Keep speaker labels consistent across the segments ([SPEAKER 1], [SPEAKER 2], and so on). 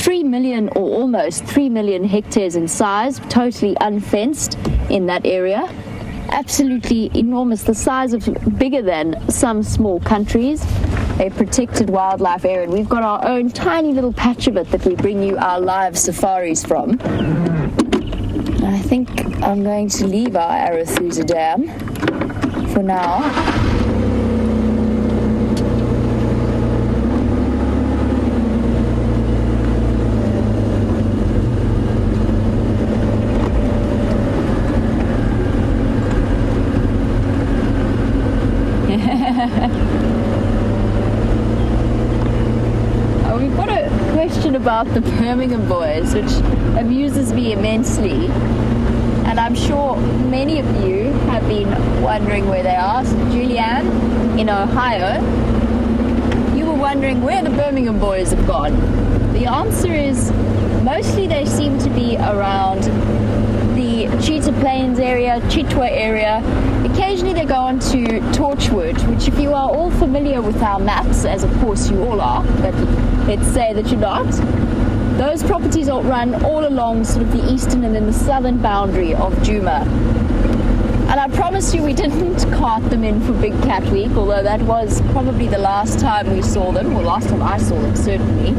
[SPEAKER 1] 3 million or almost 3 million hectares in size, totally unfenced in that area. Absolutely enormous, the size of bigger than some small countries, a protected wildlife area. And we've got our own tiny little patch of it that we bring you our live safaris from. I think I'm going to leave our Arathusa Dam for now. We've got a question about the Birmingham Boys, which amuses me immensely, and I'm sure many of you have been wondering where they are. So Julianne in Ohio, you were wondering where the Birmingham Boys have gone. The answer is mostly they seem to be around the Cheetah Plains area, Chitwa area. Occasionally they go on to Torchwood, which if you are all familiar with our maps, as of course you all are, but let's say that you're not, those properties all run all along sort of the eastern and then the southern boundary of Djuma. And I promise you we didn't cart them in for Big Cat Week, although that was probably the last time we saw them, or last time I saw them certainly.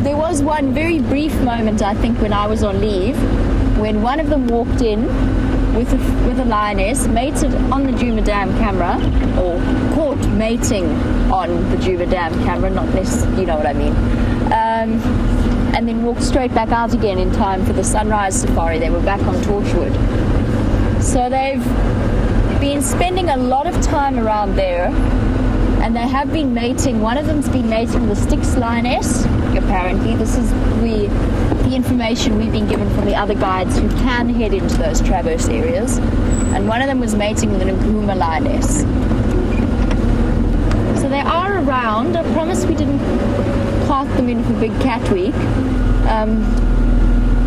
[SPEAKER 1] There was one very brief moment, I think, when I was on leave, when one of them walked in with a lioness, mated on the Djuma Dam camera, or caught mating on the Djuma Dam camera, not necessarily, you know what I mean, and then walked straight back out again in time for the sunrise safari. They were back on Torchwood. So they've been spending a lot of time around there, and they have been mating. One of them's been mating with a Styx lioness, apparently. This is the information we've been given from the other guides who can head into those traverse areas. And one of them was mating with an Nkuhuma lioness. So they are around. I promise we didn't cart them in for Big Cat Week.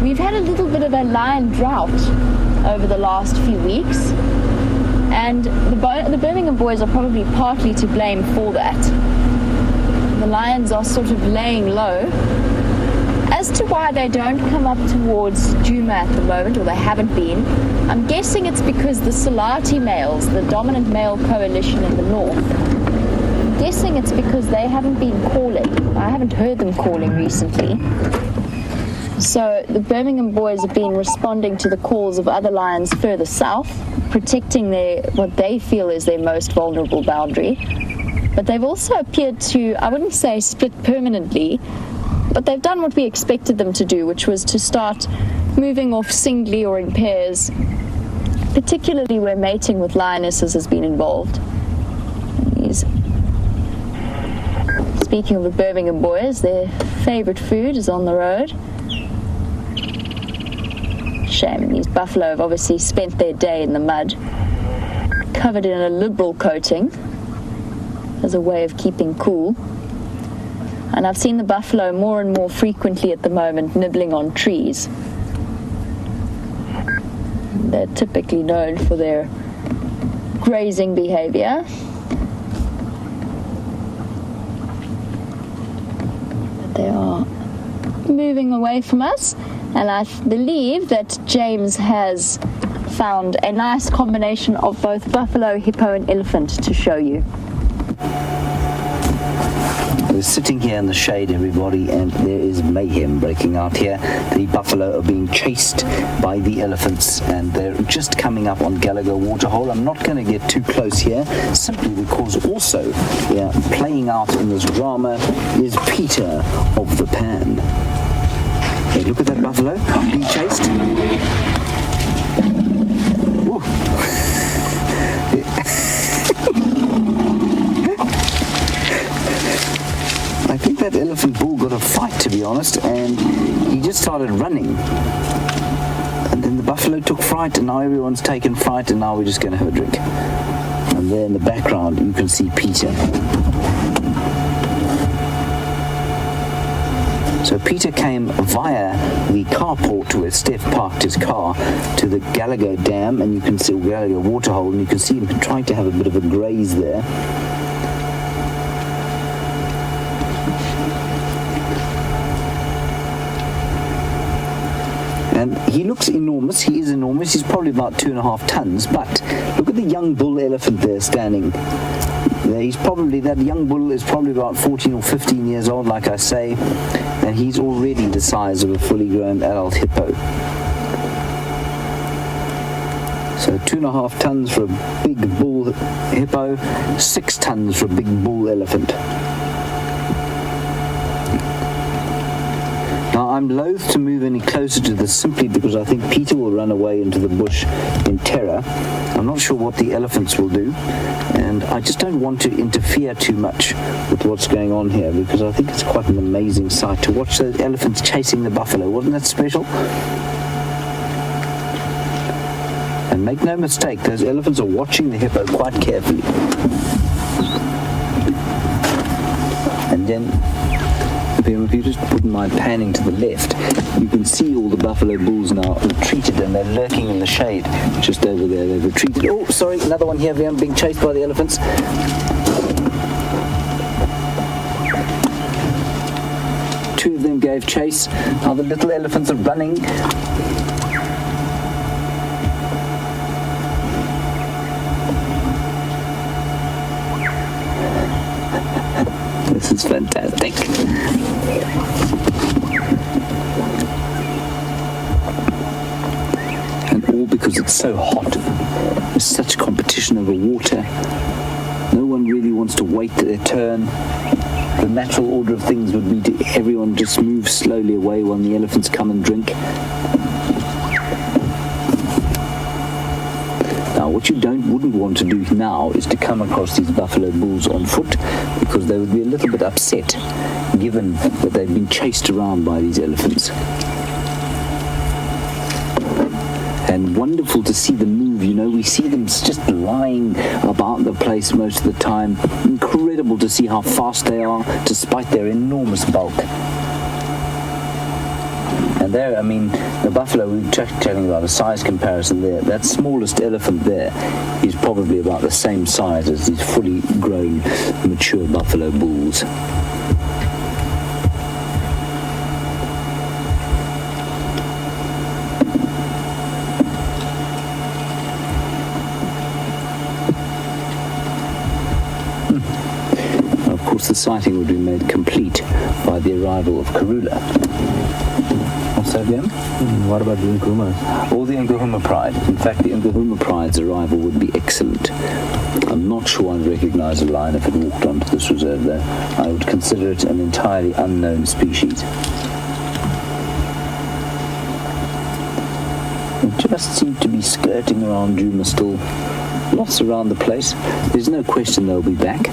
[SPEAKER 1] We've had a little bit of a lion drought over the last few weeks, and the Birmingham Boys are probably partly to blame for that. The lions are sort of laying low. As to why they don't come up towards Djuma at the moment, or they haven't been, I'm guessing it's because the Salati males, the dominant male coalition in the north, I'm guessing it's because they haven't been calling. I haven't heard them calling recently. So the Birmingham Boys have been responding to the calls of other lions further south, protecting what they feel is their most vulnerable boundary. But they've also appeared to, I wouldn't say split permanently, but they've done what we expected them to do, which was to start moving off singly or in pairs, particularly where mating with lionesses has been involved. Speaking of the Birmingham Boys, their favourite food is on the road. Shame, these buffalo have obviously spent their day in the mud, covered in a liberal coating as a way of keeping cool. And I've seen the buffalo more and more frequently at the moment nibbling on trees. They're typically known for their grazing behavior. But they are moving away from us, and I believe that James has found a nice combination of both buffalo, hippo and elephant to show you.
[SPEAKER 2] We're sitting here in the shade, everybody, and there is mayhem breaking out here. The buffalo are being chased by the elephants, and they're just coming up on Gallagher Waterhole. I'm not going to get too close here, simply because also playing out in this drama is Peter of the Pan. Hey, look at that buffalo being chased. I think that elephant bull got a fight, to be honest, and he just started running. And then the buffalo took fright, and now everyone's taken fright, and now we're just going to have a drink. And there in the background, you can see Peter. So Peter came via the carport where Steph parked his car to the Gallagher Dam, and you can see Gallagher Waterhole, and you can see him trying to have a bit of a graze there. And he looks enormous. He is enormous. He's probably about 2.5 tons. But look at the young bull elephant there standing. That young bull is probably about 14 or 15 years old, like I say, and he's already the size of a fully grown adult hippo. So 2.5 tons for a big bull hippo, 6 tons for a big bull elephant. Now, I'm loath to move any closer to this simply because I think Peter will run away into the bush in terror. I'm not sure what the elephants will do, and I just don't want to interfere too much with what's going on here because I think it's quite an amazing sight to watch those elephants chasing the buffalo. Wasn't that special? And make no mistake, those elephants are watching the hippo quite carefully. And then, if you just wouldn't mind panning to the left, you can see all the buffalo bulls now retreated and they're lurking in the shade just over there. They've retreated. Oh, sorry, another one here, being chased by the elephants. Two of them gave chase. Now the little elephants are running. This is fantastic. And all because it's so hot. There's such competition over water. No one really wants to wait their turn. The natural order of things would be to everyone just move slowly away while the elephants come and drink. What you wouldn't want to do now is to come across these buffalo bulls on foot because they would be a little bit upset given that they've been chased around by these elephants. And wonderful to see them move, we see them just lying about the place most of the time. Incredible to see how fast they are despite their enormous bulk. And there, the buffalo, we were chatting about a size comparison there. That smallest elephant there is probably about the same size as these fully grown, mature buffalo bulls. Of course, the sighting would be made complete by the arrival of Karula.
[SPEAKER 3] What about the Nkuhumas?
[SPEAKER 2] Or the Nkuhuma Pride. In fact, the Nkuhuma Pride's arrival would be excellent. I'm not sure I'd recognize a lion if it walked onto this reserve, though. I would consider it an entirely unknown species. It just seemed to be skirting around Djuma still. Lots around the place. There's no question they'll be back,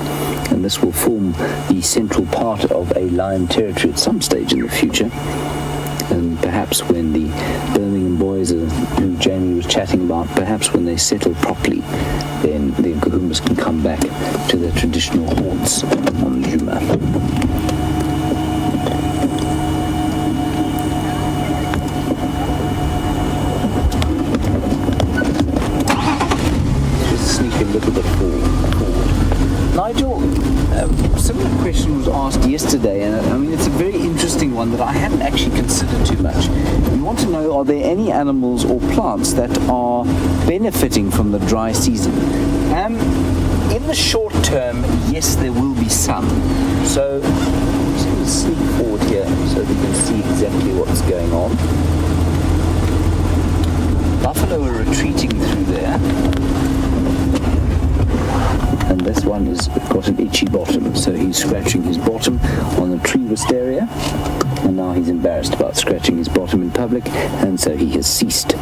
[SPEAKER 2] and this will form the central part of a lion territory at some stage in the future. And perhaps when the Birmingham boys who Jamie was chatting about, perhaps when they settle properly, then the Nkuhumas can come back to their traditional haunts on Djuma. Just sneak a little bit forward. Nigel, a similar question was asked yesterday, and it's a very interesting one that I hadn't actually considered too much. You want to know, are there any animals or plants that are benefiting from the dry season? In the short term, yes, there will be some. So, I'm just going to sneak forward here so we can see exactly what's going on. Buffalo are retreating through there. And this one has got an itchy bottom, so he's scratching his bottom on the tree wisteria, and now he's embarrassed about scratching his bottom in public, and so he has ceased.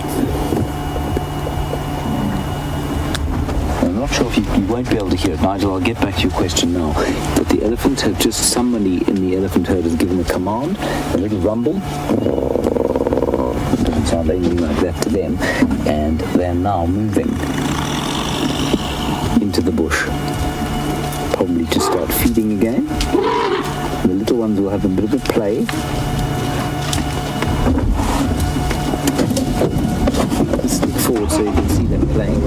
[SPEAKER 2] I'm not sure if you won't be able to hear it, Nigel. I'll get back to your question now. But the elephants have just, somebody in the elephant herd has given a command, a little rumble. It doesn't sound anything like that to them, and they're now moving into the bush, probably to start feeding again. The little ones will have a bit of a play. Stick forward so you can see them playing.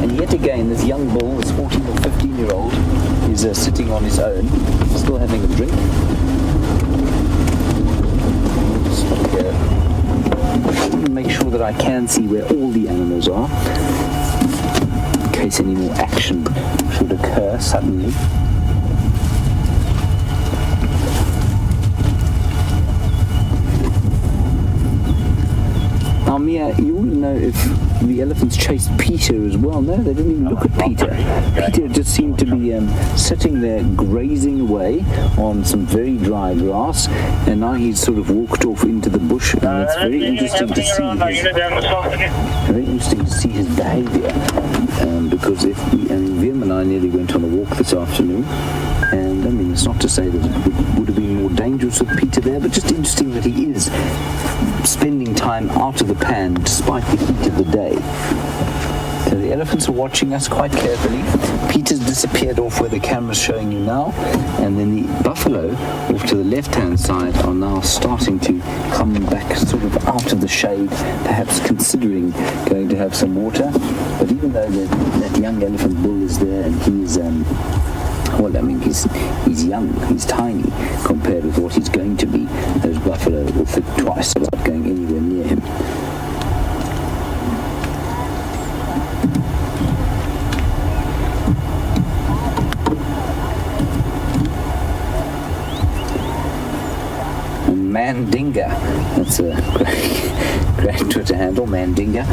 [SPEAKER 2] And yet again, this young bull, this 14 or 15-year-old, is sitting on his own, still having a drink. Stop here. that I can see where all the animals are, in case any more action should occur suddenly. Now, Mia, you want to know if the elephants chased Peter as well? No, they didn't even look at Peter. Peter just seemed to be sitting there grazing away on some very dry grass, and now he's sort of walked off into the bush, and it's very interesting to see his behaviour. Because Vim and I nearly went on a walk this afternoon, and I mean, it's not to say that it would have been more dangerous with Peter there, but just interesting that he is spending time out of the pan despite the heat of the day. So the elephants are watching us quite carefully. Peter's disappeared off where the camera's showing you now, and then the buffalo off to the left-hand side are now starting to come back sort of out of the shade, perhaps considering going to have some water. But even though that young elephant bull is there, and he's well, I mean, he's young, he's tiny compared with what he's going to be. Those buffalo will think twice about going anywhere near him. Mandinga, that's a great Twitter handle, Mandinga.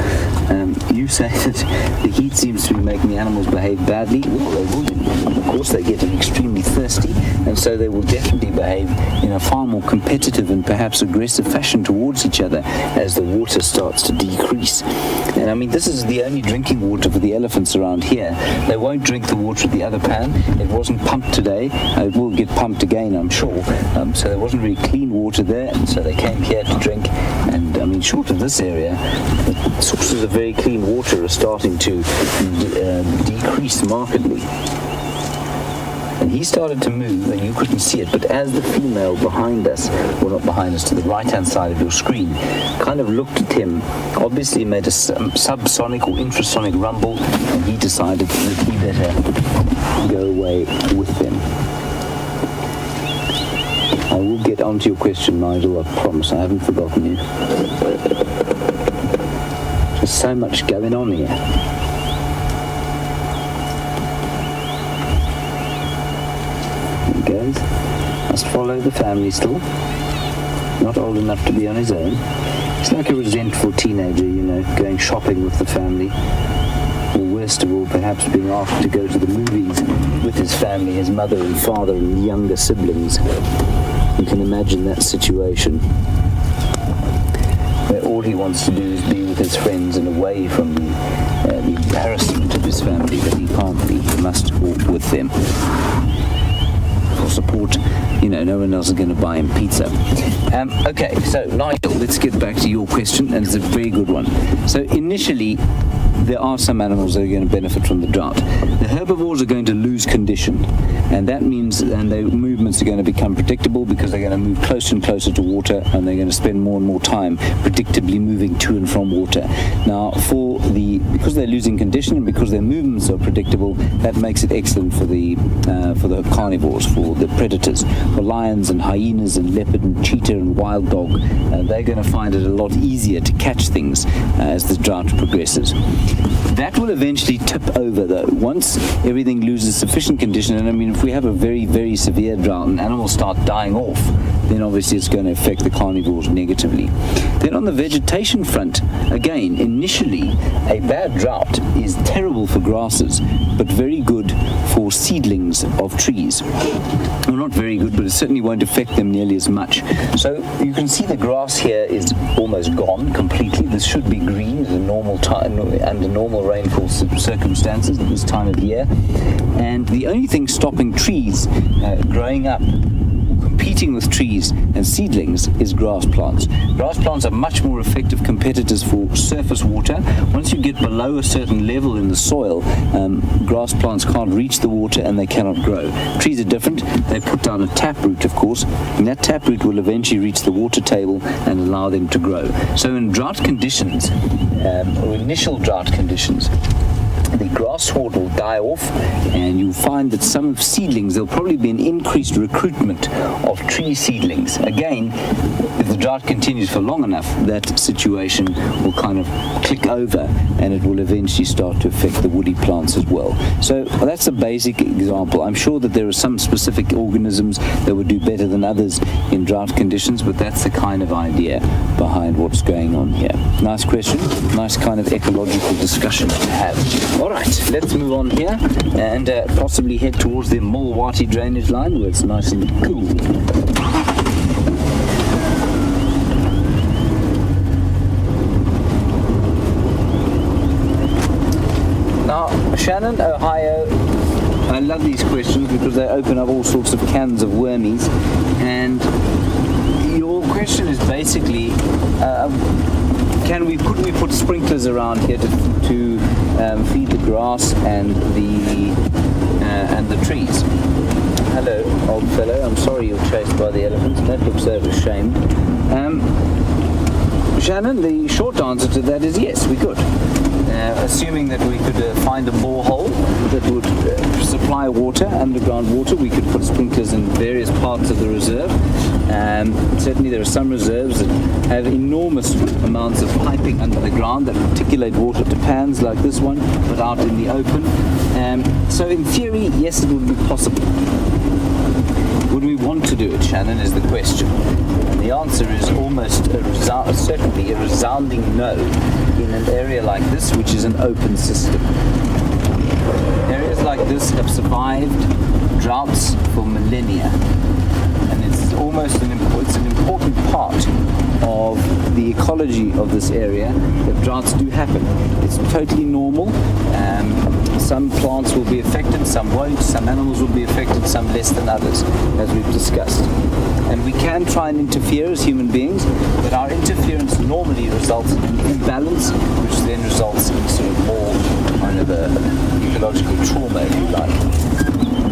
[SPEAKER 2] You say that the heat seems to be making the animals behave badly. Well, they will. Of course, they're getting extremely thirsty, and so they will definitely behave in a far more competitive and perhaps aggressive fashion towards each other as the water starts to decrease. And I mean, this is the only drinking water for the elephants around here. They won't drink the water at the other pan. It wasn't pumped today. It will get pumped again, I'm sure. So there wasn't really clean water there, and so they came here to drink. And I mean, short of this area, the sources of very clean water are starting to decrease markedly. And he started to move, and you couldn't see it, but as the female behind us, well, not behind us, to the right-hand side of your screen, kind of looked at him, obviously made a subsonic or infrasonic rumble, and he decided that he better go away with them. I will get onto your question, Nigel, I promise. I haven't forgotten you. There's so much going on here. He goes. Must follow the family still. Not old enough to be on his own. He's like a resentful teenager, you know, going shopping with the family. Or worst of all, perhaps being asked to go to the movies with his family, his mother and father and younger siblings. You can imagine that situation where all he wants to do is be with his friends and away from the embarrassment of his family that he can't be. He must walk with them. For support, you know, no one else is going to buy him pizza. Okay, so Nigel, let's get back to your question, and it's a very good one. So initially, there are some animals that are going to benefit from the drought. The herbivores are going to lose condition, and that means their movements are going to become predictable because they're going to move closer and closer to water, and they're going to spend more and more time predictably moving to and from water. Now, because they're losing condition and because their movements are predictable, that makes it excellent for the carnivores, for the predators, for lions and hyenas and leopard and cheetah and wild dog. They're going to find it a lot easier to catch things as the drought progresses. That will eventually tip over, though, once everything loses sufficient condition. And I mean, if we have a very, very severe drought and animals start dying off, then obviously it's going to affect the carnivores negatively. Then on the vegetation front, again, initially, a bad drought is terrible for grasses, but very good for seedlings of trees. Well, not very good, but it certainly won't affect them nearly as much. So you can see the grass here is almost gone completely. This should be green at a normal time, under normal rainfall circumstances at this time of year. And the only thing stopping trees growing up, competing with trees and seedlings, is grass plants. Grass plants are much more effective competitors for surface water. Once you get below a certain level in the soil, grass plants can't reach the water and they cannot grow. Trees are different. They put down a taproot, of course, and that taproot will eventually reach the water table and allow them to grow. So in drought conditions, or initial drought conditions, the grass sward will die off, and you'll find that some of seedlings, there'll probably be an increased recruitment of tree seedlings. Again, if the drought continues for long enough, that situation will kind of click over, and it will eventually start to affect the woody plants as well. So that's a basic example. I'm sure that there are some specific organisms that would do better than others in drought conditions, but that's the kind of idea behind what's going on here. Nice question, nice kind of ecological discussion to have. All right, let's move on here and possibly head towards the Mulwati drainage line where it's nice and cool. Now, Shannon, Ohio, I love these questions because they open up all sorts of cans of wormies, and your question is basically could we put sprinklers around here to feed the grass and the trees? Hello, old fellow. I'm sorry you were chased by the elephants. That looks so ashamed. Shannon, the short answer to that is yes, we could. Assuming that we could find a borehole that would supply water, underground water, we could put sprinklers in various parts of the reserve. Certainly there are some reserves that have enormous amounts of piping under the ground that articulate water to pans like this one, but out in the open. So in theory, yes, it would be possible. Would we want to do it, Shannon, is the question. And the answer is almost certainly a resounding no in an area like this, which is an open system. Areas like this have survived droughts for millennia, and it's almost an important part of the ecology of this area that droughts do happen. It's totally normal. Some plants will be affected, some won't, some animals will be affected, some less than others, as we've discussed. And we can try and interfere as human beings, but our interference normally results in an imbalance, which then results in sort of more kind of a ecological trauma, if you like.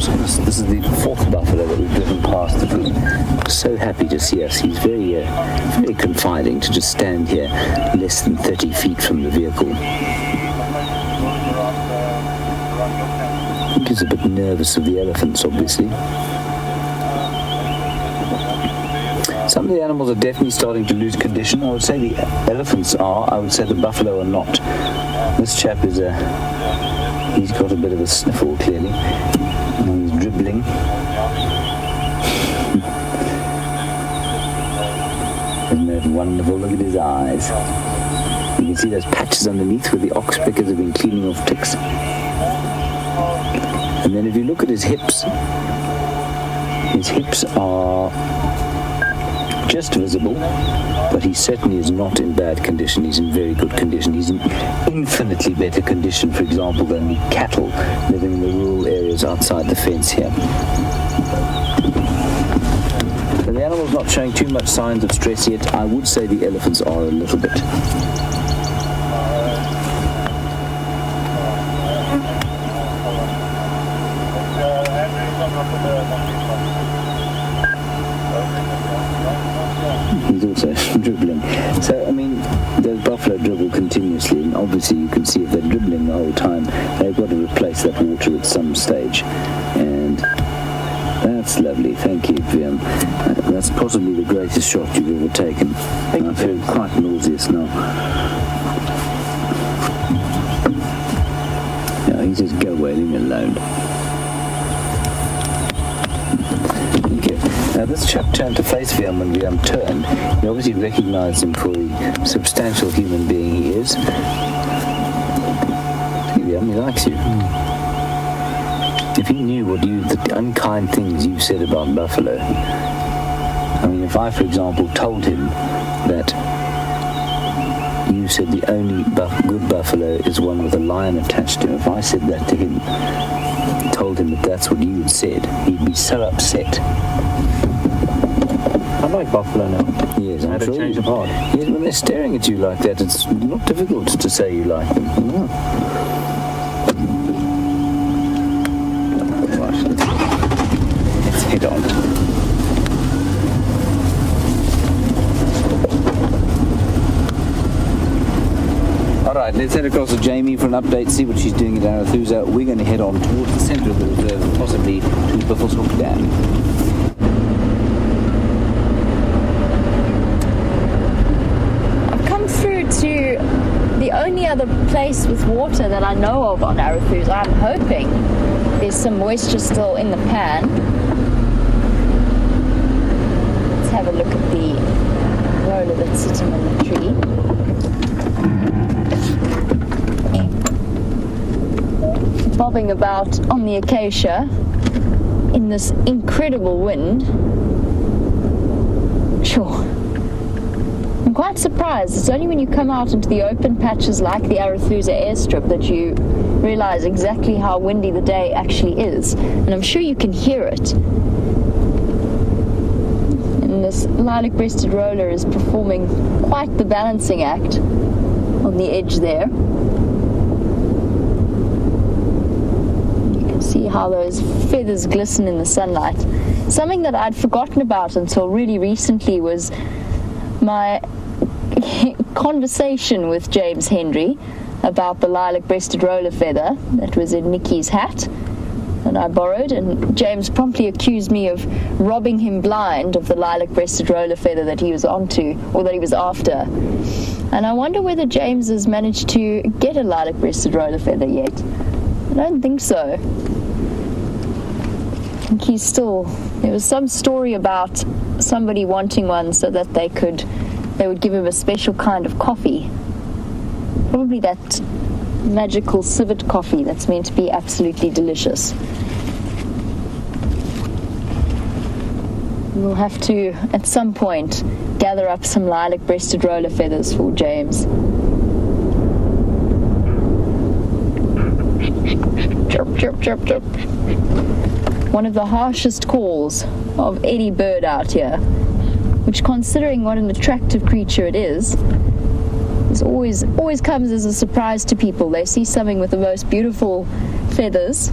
[SPEAKER 2] So this is the fourth buffalo that we've driven past. I'm so happy to see us. He's very confiding to just stand here less than 30 feet from the vehicle. I think he's a bit nervous of the elephants, obviously. Some of the animals are definitely starting to lose condition. I would say the elephants are. I would say the buffalo are not. This chap is he's got a bit of a sniffle, clearly. And he's dribbling. Isn't that wonderful? Look at his eyes. You can see those patches underneath where the ox pickers have been cleaning off ticks. And then if you look at his hips are just visible, but he certainly is not in bad condition. He's in very good condition. He's in infinitely better condition, for example, than the cattle living in the rural areas outside the fence here. So the animal's not showing too much signs of stress yet. I would say the elephants are a little bit. He's also dribbling. So, I mean, those buffalo dribble continuously, and obviously you can see if they're dribbling the whole time, they've got to replace that water at some stage. And that's lovely. Thank you, Viam. That's possibly the greatest shot you've ever taken. I feel quite nauseous now. Yeah, he says, go away, leave me alone. Now this chap turned to face Viam when Viam turned. You obviously recognised him for the substantial human being he is. Viam, he likes you. If he knew the unkind things you said about buffalo, I mean, if I, for example, told him that you said the only good buffalo is one with a lion attached to him, if I said that to him, told him that that's what you had said, he'd be so upset.
[SPEAKER 3] I like buffalo now.
[SPEAKER 2] Yes, I'm
[SPEAKER 3] I had
[SPEAKER 2] sure.
[SPEAKER 3] a change of heart.
[SPEAKER 2] Yes, when they're staring at you like that, it's not difficult to say you like them. No. Right, let's head on. right, let's head across to Jamie for an update, see what she's doing at Arathusa. We're going to head on towards the centre of the reserve, possibly to Buffelshoek Dam.
[SPEAKER 1] I've come through to the only other place with water that I know of on Arathusa. I'm hoping there's some moisture still in the pan. Let's have a look at the roller that's sitting in the tree. Bobbing about on the acacia in this incredible wind. Sure. I'm quite surprised. It's only when you come out into the open patches like the Arathusa airstrip that you realize exactly how windy the day actually is. And I'm sure you can hear it. And this lilac-breasted roller is performing quite the balancing act on the edge there. See how those feathers glisten in the sunlight. Something that I'd forgotten about until really recently was my conversation with James Hendry about the lilac-breasted roller feather that was in Nikki's hat that I borrowed, and James promptly accused me of robbing him blind of the lilac-breasted roller feather that he was onto, or that he was after. And I wonder whether James has managed to get a lilac-breasted roller feather yet. I don't think so. I think he's still... There was some story about somebody wanting one so that they would give him a special kind of coffee. Probably that magical civet coffee that's meant to be absolutely delicious. We'll have to, at some point, gather up some lilac-breasted roller feathers for James. Chirp, chirp, chirp, chirp. One of the harshest calls of any bird out here, which, considering what an attractive creature it is always comes as a surprise to people. They see something with the most beautiful feathers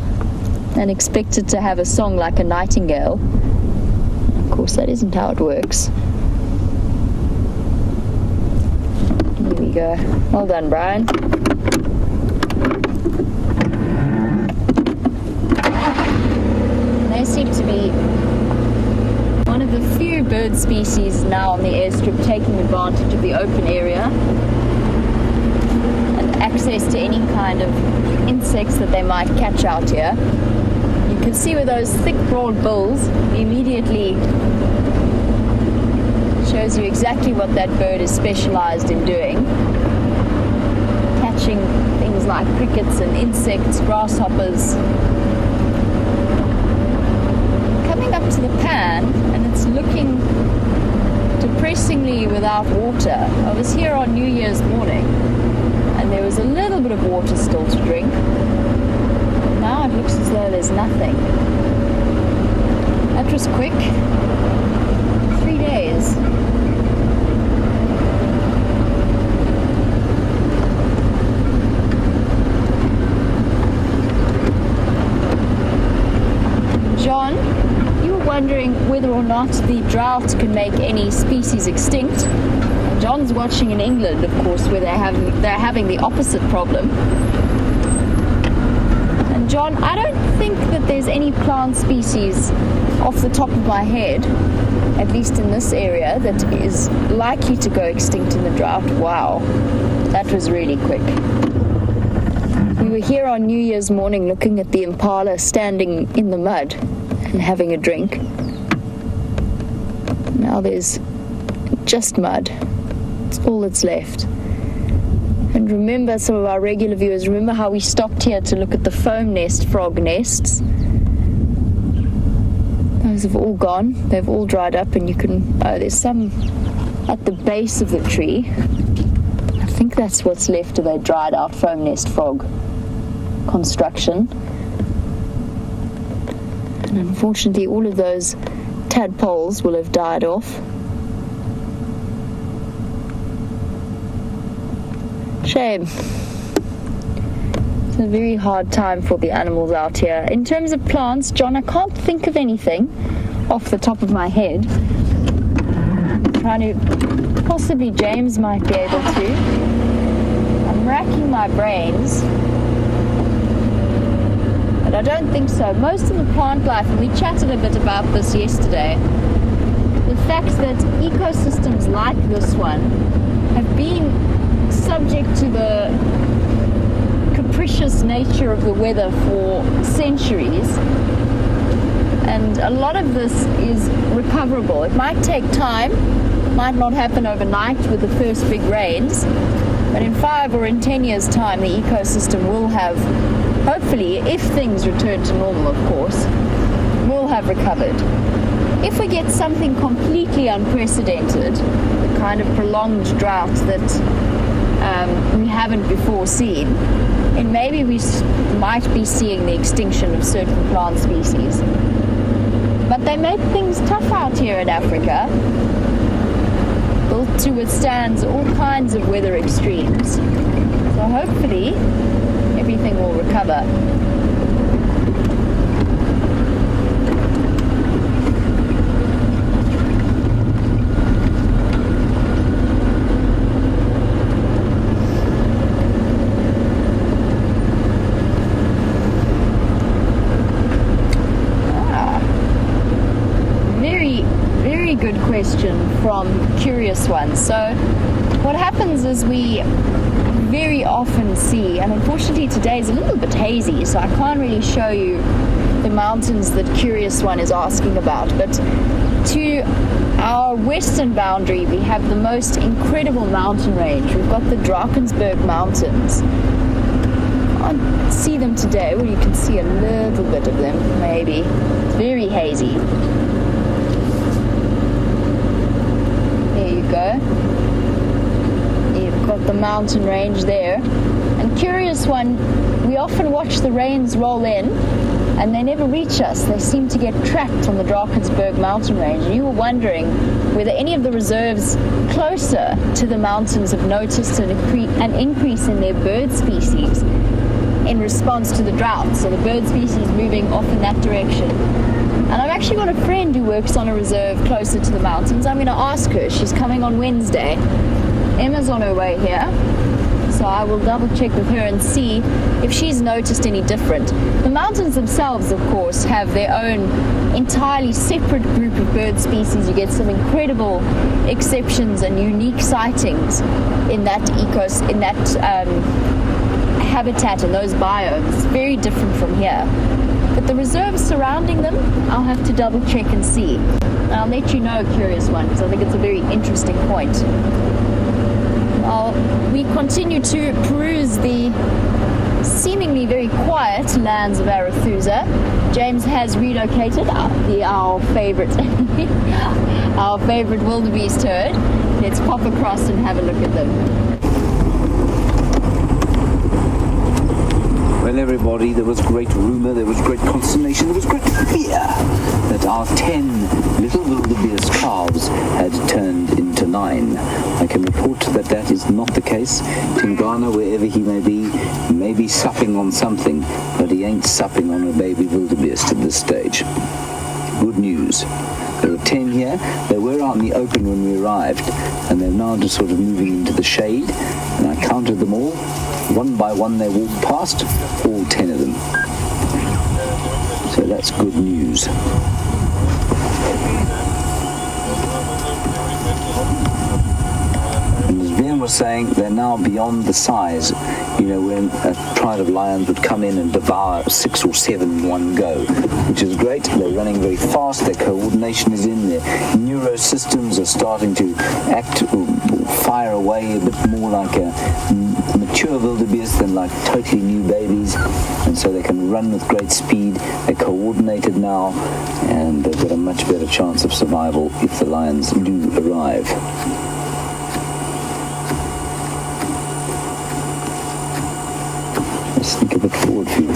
[SPEAKER 1] and expect it to have a song like a nightingale. Of course, that isn't how it works. Here we go. Well done, Brian. They seem to be one of the few bird species now on the airstrip taking advantage of the open area and access to any kind of insects that they might catch out here. You can see with those thick, broad bills, immediately shows you exactly what that bird is specialized in doing. Catching things like crickets and insects, grasshoppers. Coming up to the pan, and it's looking depressingly without water. I was here on New Year's morning, and there was a little bit of water still to drink. Now it looks as though there's nothing. That was quick. 3 days. John, you were wondering whether or not the drought can make any species extinct. John's watching in England, of course, where they're having the opposite problem. And John, I don't think that there's any plant species off the top of my head, at least in this area, that is likely to go extinct in the drought. Wow, that was really quick. We were here on New Year's morning looking at the impala standing in the mud and having a drink. Now there's just mud. It's all that's left. And remember, some of our regular viewers, remember how we stopped here to look at the foam nest frog nests? Those have all gone. They've all dried up, and you can... there's some at the base of the tree. I think that's what's left of a dried out foam nest frog construction. And unfortunately, all of those tadpoles will have died off. Shame. It's a very hard time for the animals out here. In terms of plants, John, I can't think of anything off the top of my head. I'm trying to... Possibly James might be able to. I'm I'm racking my brains, but I don't think so. Most of the plant life, and we chatted a bit about this yesterday, the fact that ecosystems like this one have been subject to the capricious nature of the weather for centuries, and a lot of this is recoverable. It might take time, might not happen overnight with the first big rains, but in 5 or in 10 years' time the ecosystem will have, hopefully, if things return to normal of course, will have recovered. If we get something completely unprecedented, the kind of prolonged drought that we haven't before seen, and maybe we might be seeing the extinction of certain plant species. But they make things tough out here in Africa, built to withstand all kinds of weather extremes. So hopefully everything will recover. Good question from Curious One. So what happens is we very often see, and unfortunately today is a little bit hazy, so I can't really show you the mountains that Curious One is asking about, but to our western boundary we have the most incredible mountain range. We've got the Drakensberg Mountains. I can't see them today. Well, you can see a little bit of them, maybe. It's very hazy. Go. You've got the mountain range there. And Curious One, we often watch the rains roll in and they never reach us. They seem to get trapped on the Drakensberg mountain range. And you were wondering whether any of the reserves closer to the mountains have noticed an increase in their bird species in response to the drought. So the bird species moving off in that direction. And I've actually got a friend who works on a reserve closer to the mountains. I'm going to ask her. She's coming on Wednesday. Emma's on her way here. So I will double check with her and see if she's noticed any different. The mountains themselves, of course, have their own entirely separate group of bird species. You get some incredible exceptions and unique sightings in that habitat and those biomes. It's very different from here. But the reserves surrounding them, I'll have to double check and see. And I'll let you know, Curious One, because I think it's a very interesting point. We continue to peruse the seemingly very quiet lands of Arathusa. James has relocated our favorite our favorite wildebeest herd. Let's pop across and have a look at them.
[SPEAKER 2] Well, everybody, there was great rumour, there was great consternation, there was great fear that our 10 little wildebeest calves had turned into 9. I can report that that is not the case. Tingana, wherever he may be supping on something, but he ain't supping on a baby wildebeest at this stage. Good news. There are 10 here. They were out in the open when we arrived, and they're now just sort of moving into the shade, and I counted them all. One by one they walked past, all 10 of them. So that's good news. And as Ben was saying, they're now beyond the size, when a pride of lions would come in and devour 6 or 7 in one go, which is great. They're running very fast, their coordination is in, their neurosystems are starting to fire away a bit more like a mature wildebeest than like totally new babies, and so they can run with great speed. They're coordinated now, and they've got a much better chance of survival if the lions do arrive. Let's think a bit forward for you.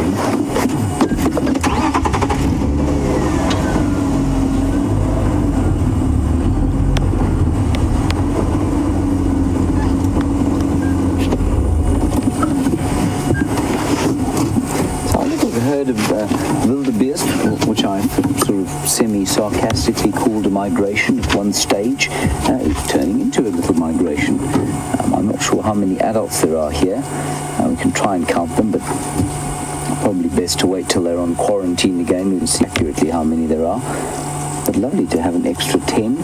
[SPEAKER 2] Of wildebeest, which I sort of semi-sarcastically called a migration at one stage, is turning into a little migration. I'm not sure how many adults there are here. We can try and count them, but probably best to wait till they're on quarantine again. We'll see accurately how many there are. But lovely to have an extra 10.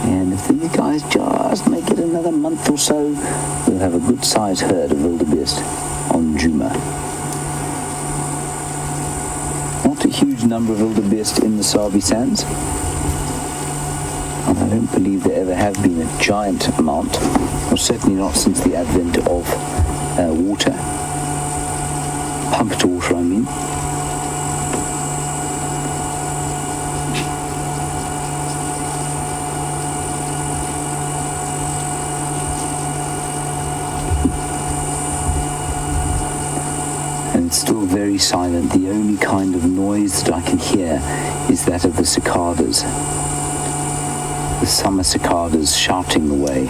[SPEAKER 2] And if these guys just make it another month or so, we'll have a good-sized herd of wildebeest on Djuma. Not a huge number of wildebeest in the Sabi Sands. And I don't believe there ever have been a giant amount, or certainly not since the advent of water. Pumped water, I mean. It's still very silent. The only kind of noise that I can hear is that of the cicadas. The summer cicadas shouting away,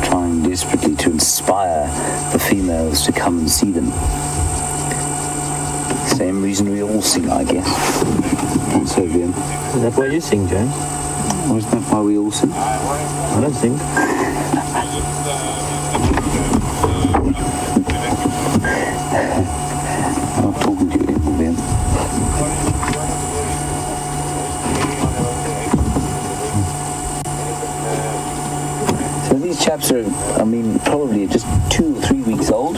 [SPEAKER 2] trying desperately to inspire the females to come and see them. Same reason we all sing, I guess. And so, Liam.
[SPEAKER 3] Is that why you sing, James?
[SPEAKER 2] Or is that why we all sing?
[SPEAKER 3] I don't sing.
[SPEAKER 2] I'm not talking to you anymore, Liam. So these chaps are, probably just 2 or 3 weeks old.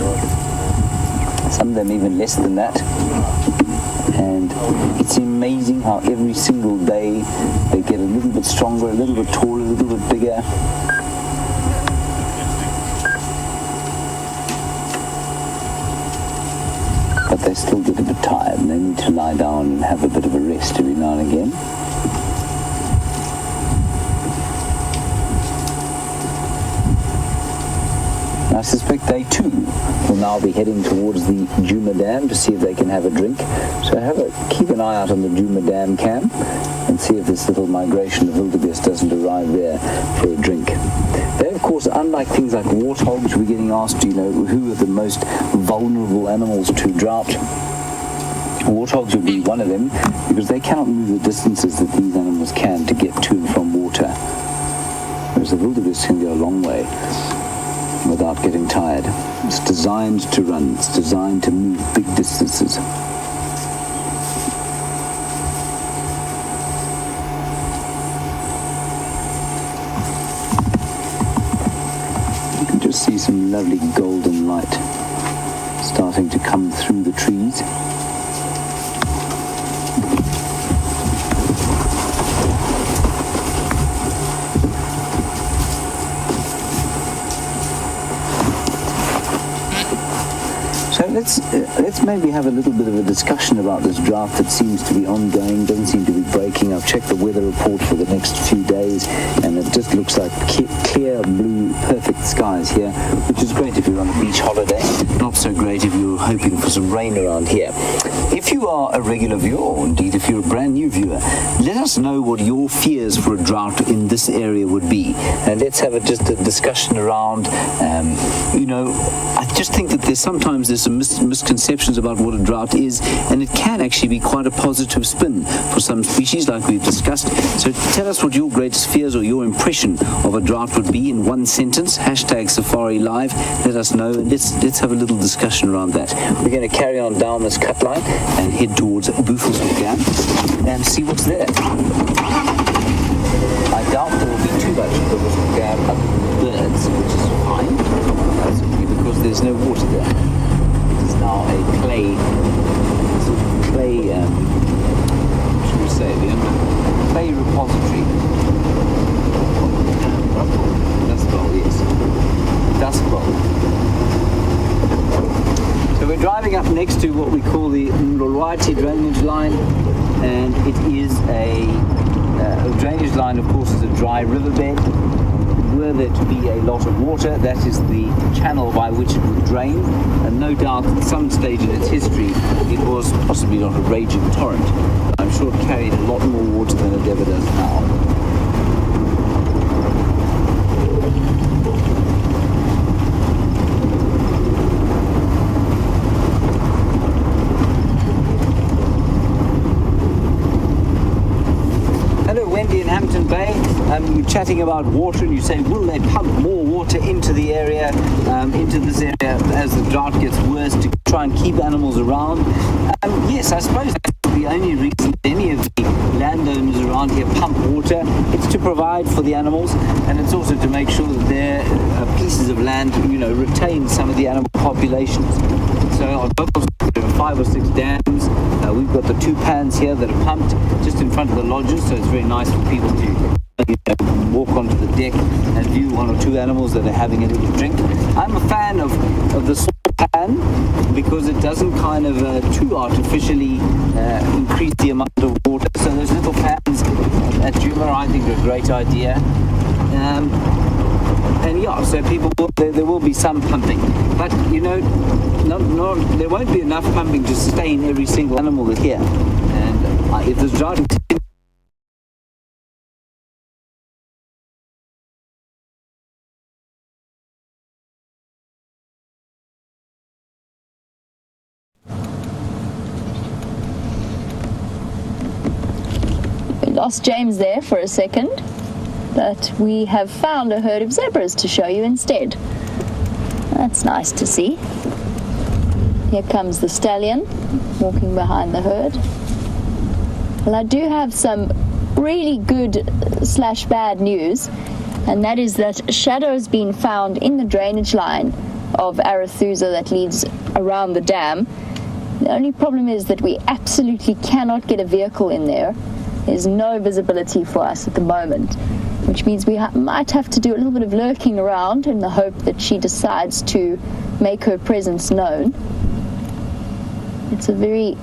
[SPEAKER 2] Some of them even less than that. And it's amazing how every single day they get a little bit stronger, a little bit taller, a little bit bigger. But they still get a bit tired and they need to lie down and have a bit of a rest every now and again. I suspect they too will now be heading towards the Djuma Dam to see if they can have a drink. So keep an eye out on the Djuma Dam cam and see if this little migration of wildebeest doesn't arrive there for a drink. They, of course, unlike things like warthogs, we're getting asked, who are the most vulnerable animals to drought. Warthogs would be one of them because they cannot move the distances that these animals can to get to and from water. Whereas the wildebeest can go a long way without getting tired. It's designed to run. It's designed to move big distances. You can just see some lovely golden light starting to come through the trees. Let's maybe have a little bit of a discussion about this drought that seems to be ongoing, doesn't seem to be breaking. I've checked the weather report for the next few days, and it just looks like clear blue, perfect skies here, which is great if you're on a beach holiday. Not so great if you're hoping for some rain around here. If you are a regular viewer, or indeed if you're a brand new viewer, let us know what your fears for a drought in this area would be. And let's have just a discussion around, I just think that there's some misconceptions about what a drought is, and it can actually be quite a positive spin for some species, like we've discussed. So tell us what your greatest fears or your impression of a drought would be in one sentence. Hashtag Safari Live. Let us know, and let's have a little discussion around that. We're going to carry on down this cut line and head towards Buffelshoek and see what's there. I doubt there will be too much Buffelshoek other than birds, which is fine. That's simply because there's no water there. Now a clay, what should we say, clay repository. Dust bowl, yes. Dust bowl. So we're driving up next to what we call the Mlolwati drainage line, and it is a drainage line, of course, is a dry riverbed. Were there to be a lot of water, that is the channel by which it would drain, and no doubt at some stage in its history it was possibly not a raging torrent. I'm sure it carried a lot more water than it ever does now. we're chatting about water, and you say, will they pump more water into the area, into this area as the drought gets worse to try and keep animals around? Yes, I suppose that's the only reason any of the landowners around here pump water. It's to provide for the animals, and it's also to make sure that their pieces of land, retain some of the animal populations. So on both there are 5 or 6 dams. We've got the 2 pans here that are pumped just in front of the lodges, so it's very nice for people to walk onto the deck and view 1 or 2 animals that are having a little drink. I'm a fan of the small pan because it doesn't kind of too artificially increase the amount of water. So those little pans at Djuma, I think, are a great idea. And yeah, so there will be some pumping, but there won't be enough pumping to sustain every single animal that's here. And if there's drought continues,
[SPEAKER 1] we lost James there for a second, but we have found a herd of zebras to show you instead. That's nice to see. Here comes the stallion walking behind the herd. Well, I do have some really good / bad news, and that is that Shadow's been found in the drainage line of Arathusa that leads around the dam. The only problem is that we absolutely cannot get a vehicle in there. There's no visibility for us at the moment, which means we might have to do a little bit of lurking around in the hope that she decides to make her presence known. It's a very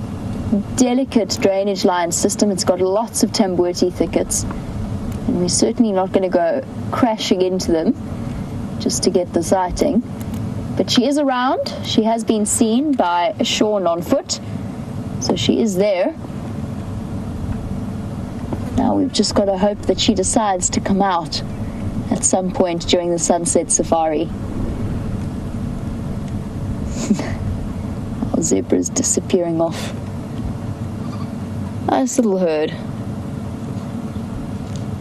[SPEAKER 1] delicate drainage line system. It's got lots of tambuti thickets, and we're certainly not going to go crashing into them just to get the sighting. But she is around. She has been seen by Sean on foot, so she is there. Now we've just got to hope that she decides to come out at some point during the sunset safari. Our zebra's disappearing off. Nice little herd.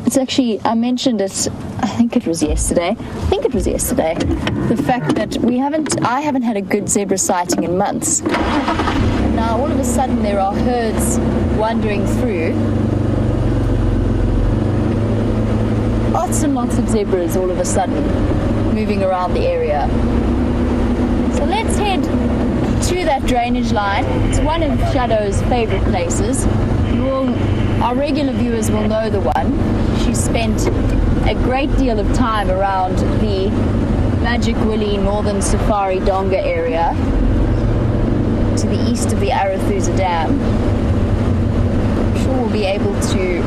[SPEAKER 1] It's actually, I mentioned it, I think it was yesterday. The fact that I haven't had a good zebra sighting in months. And now all of a sudden there are herds wandering through. Lots and lots of zebras all of a sudden moving around the area. So let's head to that drainage line. It's one of Shadow's favorite places. Our regular viewers will know the one. She spent a great deal of time around the Magic Willie Northern Safari Donga area to the east of the Arathusa Dam. I'm sure we'll be able to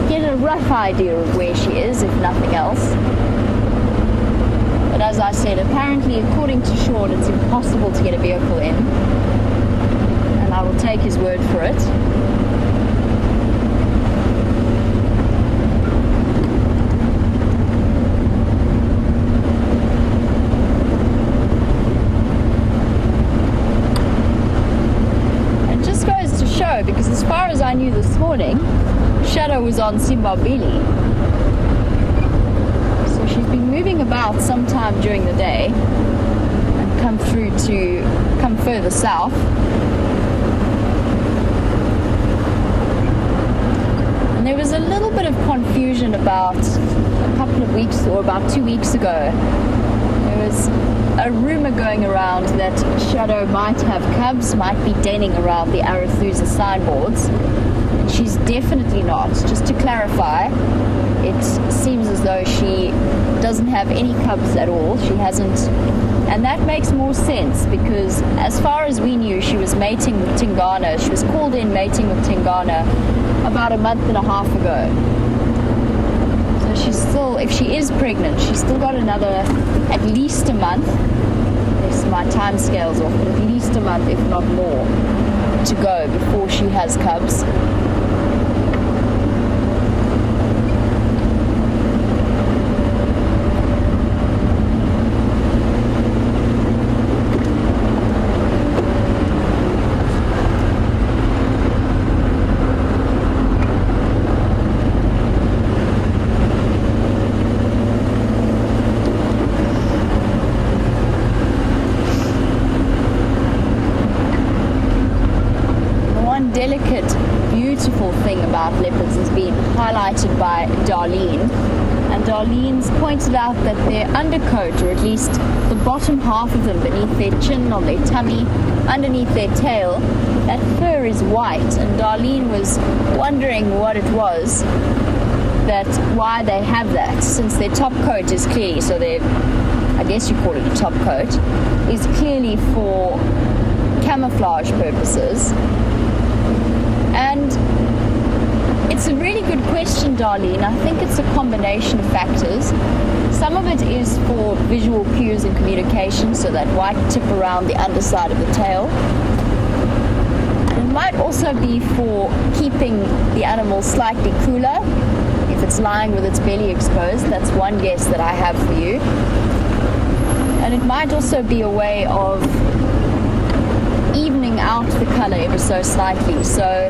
[SPEAKER 1] get a rough idea of where she is, if nothing else. But as I said, apparently, according to Sean, it's impossible to get a vehicle in. And I will take his word for it. It just goes to show, because as far as I knew this morning, Shadow was on Simbambili. So she's been moving about sometime during the day and come further south. And there was a little bit of confusion about a couple of weeks, or about 2 weeks ago. There was a rumor going around that Shadow might have cubs, might be denning around the Arathusa signboards. She's definitely not. Just to clarify, it seems as though she doesn't have any cubs at all. She hasn't, and that makes more sense because as far as we knew, she was mating with Tingana. She was called in mating with Tingana about a month and a half ago. So she's still, if she is pregnant, she's still got another at least a month. Yes, my time scale's off, but at least a month, if not more, to go before she has cubs. highlighted by Darlene. And Darlene's pointed out that their undercoat, or at least the bottom half of them beneath their chin, on their tummy, underneath their tail, that fur is white. And Darlene was wondering what it was, why they have that, since their top coat is clearly, so their, I guess you call it a top coat, is clearly for camouflage purposes. And it's a really good question, Darlene. I think it's a combination of factors. Some of it is for visual cues and communication, so that white tip around the underside of the tail. And it might also be for keeping the animal slightly cooler if it's lying with its belly exposed. That's one guess that I have for you. And it might also be a way of evening out the color ever so slightly. So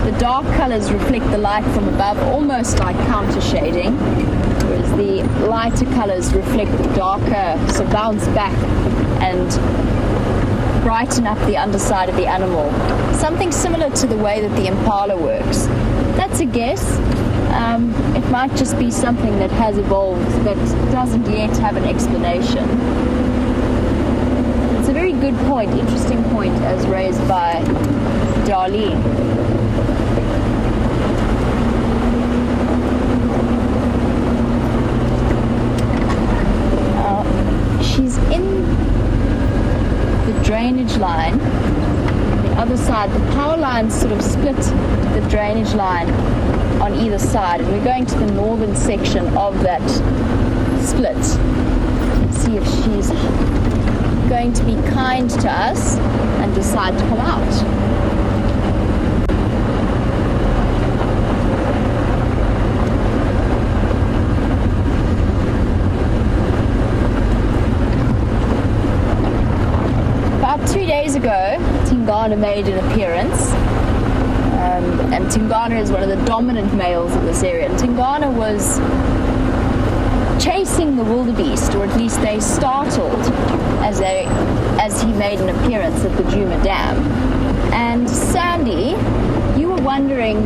[SPEAKER 1] the dark colors reflect the light from above, almost like counter shading, whereas the lighter colors reflect the darker, so bounce back and brighten up the underside of the animal. Something similar to the way that the Impala works. That's a guess. It might just be something that has evolved that doesn't yet have an explanation. It's a very good point, interesting point, as raised by Darlene. She's in the drainage line. The other side, the power lines sort of split the drainage line on either side, and we're going to the northern section of that split. Let's see if she's going to be kind to us and decide to come out. About 2 days ago, Tingana made an appearance. And Tingana is one of the dominant males in this area. And Tingana was chasing the wildebeest, or at least they startled as he made an appearance at the Djuma Dam. And Sandy, you were wondering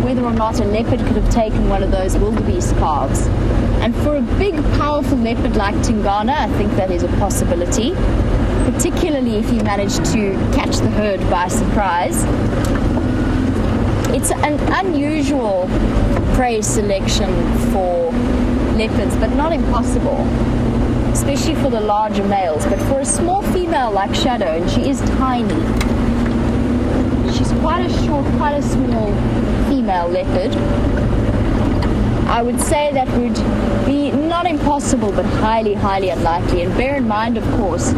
[SPEAKER 1] whether or not a leopard could have taken one of those wildebeest calves. And for a big, powerful leopard like Tingana, I think that is a possibility, particularly if he managed to catch the herd by surprise. It's an unusual prey selection for leopards, but not impossible, especially for the larger males. But for a small female like Shadow, and she is tiny, she's quite a short, quite a small female leopard, I would say that would be not impossible, but highly, highly unlikely. And bear in mind, of course,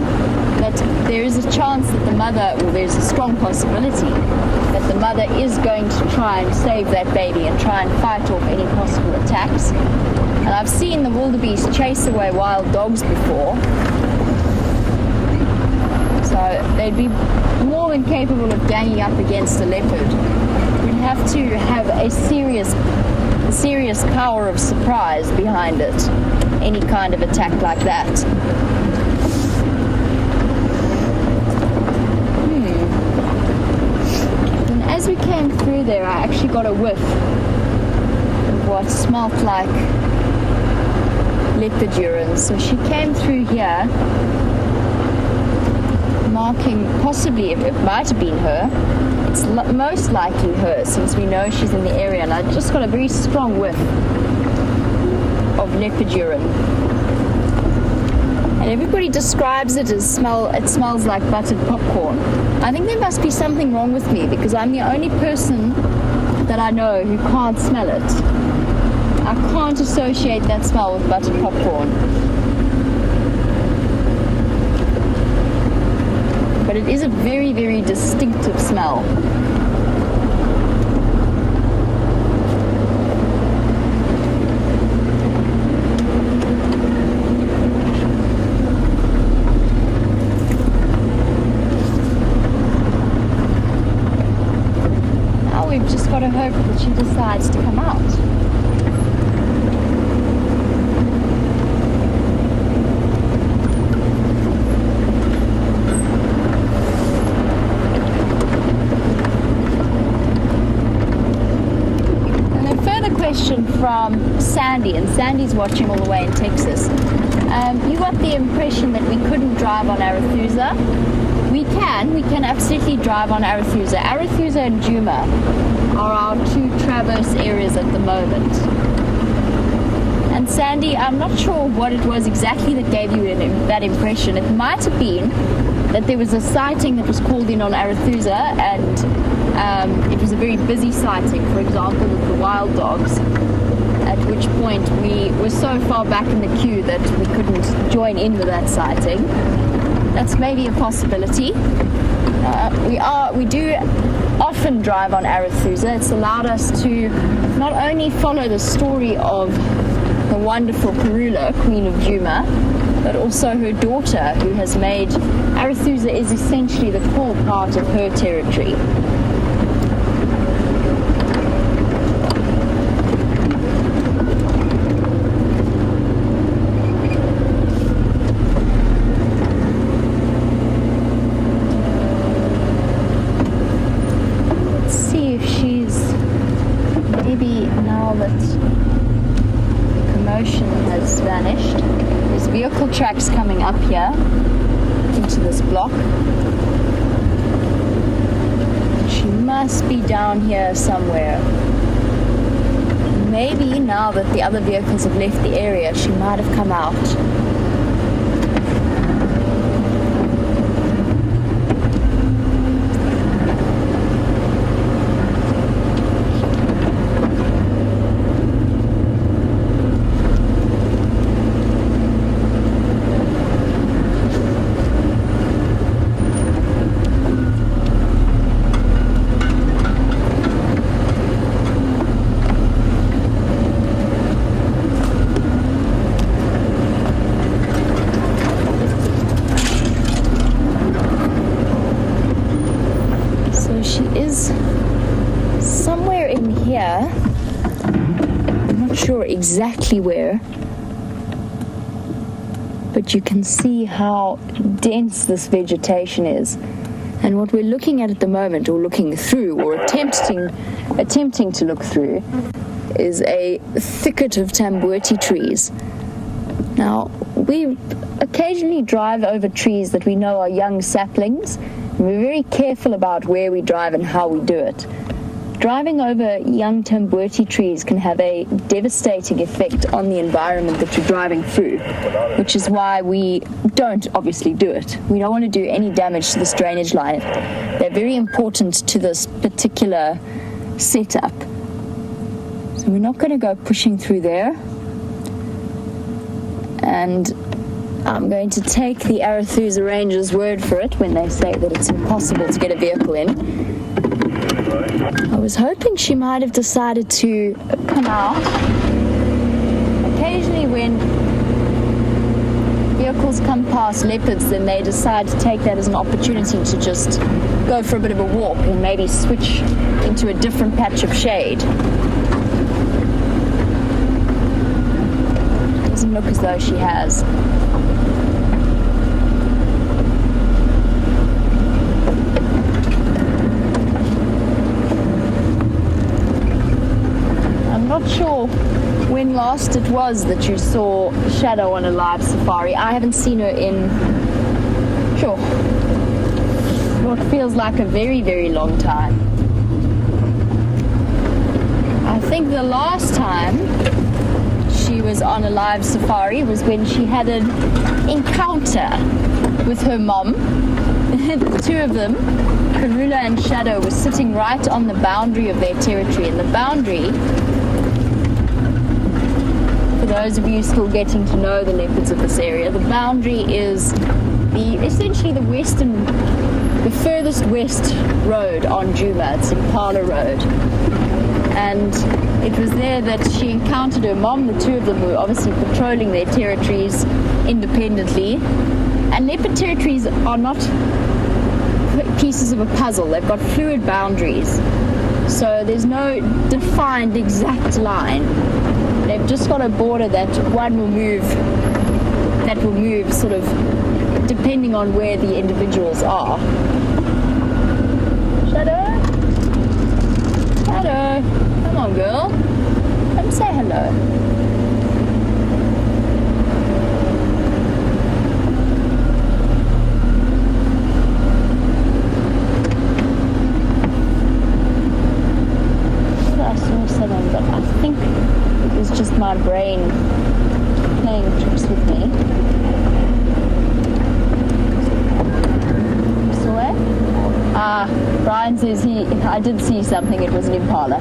[SPEAKER 1] that there is a chance that the mother, or there's a strong possibility that the mother is going to try and save that baby and try and fight off any possible attacks. And I've seen the wildebeest chase away wild dogs before, so they'd be more than capable of ganging up against a leopard. We'd have to have a serious power of surprise behind it, any kind of attack like that. And as we came through there, I actually got a whiff of what smelt like leopard urine. So she came through here, marking possibly, it might have been her. It's most likely her, since we know she's in the area, and I just got a very strong whiff of leopard urine. And everybody describes it as it smells like buttered popcorn. I think there must be something wrong with me, because I'm the only person that I know who can't smell it. I can't associate that smell with buttered popcorn. But it is a very, very distinctive smell. Now we've just got to hope that she decides to come out. Sandy, and Sandy's watching all the way in Texas. You got the impression that we couldn't drive on Arethusa. We can absolutely drive on Arethusa. Arethusa and Djuma are our two traverse areas at the moment. And Sandy, I'm not sure what it was exactly that gave you that impression. It might have been that there was a sighting that was called in on Arethusa, and it was a very busy sighting, for example, with the wild dogs, at which point we were so far back in the queue that we couldn't join in with that sighting. That's maybe a possibility. We do often drive on Arethusa. It's allowed us to not only follow the story of the wonderful Karula, Queen of Djuma, but also her daughter, who has made Arethusa is essentially the core part of her territory. Let's see if she's maybe now that the commotion has vanished. There's vehicle tracks coming up here into this block. She must be down here somewhere. Maybe now that the other vehicles have left the area, she might have come out. Exactly where, but you can see how dense this vegetation is, and what we're looking at the moment, or looking through, or attempting to look through, is a thicket of tambuti trees. Now, we occasionally drive over trees that we know are young saplings, and we're very careful about where we drive and how we do it. Driving over young tambuti trees can have a devastating effect on the environment that you're driving through, which is why we don't obviously do it. We don't want to do any damage to this drainage line. They're very important to this particular setup. So we're not going to go pushing through there. And I'm going to take the Arethusa Rangers' word for it when they say that it's impossible to get a vehicle in. I was hoping she might have decided to come out. Occasionally when vehicles come past leopards, then they decide to take that as an opportunity to just go for a bit of a walk and maybe switch into a different patch of shade. Doesn't look as though she has. Not sure when last it was that you saw Shadow on a live safari. I haven't seen her in what feels like a very, very long time. I think the last time she was on a live safari was when she had an encounter with her mom. The two of them, Karula and Shadow, were sitting right on the boundary of their territory, and the boundary, those of you still getting to know the leopards of this area, the boundary is essentially the furthest west road on Djuma. It's Impala Road. And it was there that she encountered her mom. The two of them were obviously patrolling their territories independently. And leopard territories are not pieces of a puzzle. They've got fluid boundaries. So there's no defined exact line. They've just got a border that will move sort of depending on where the individuals are. Shadow? Shadow? Come on, girl. Come say hello. my brain playing tricks with me. Still there? Brian says I did see something, it was an impala.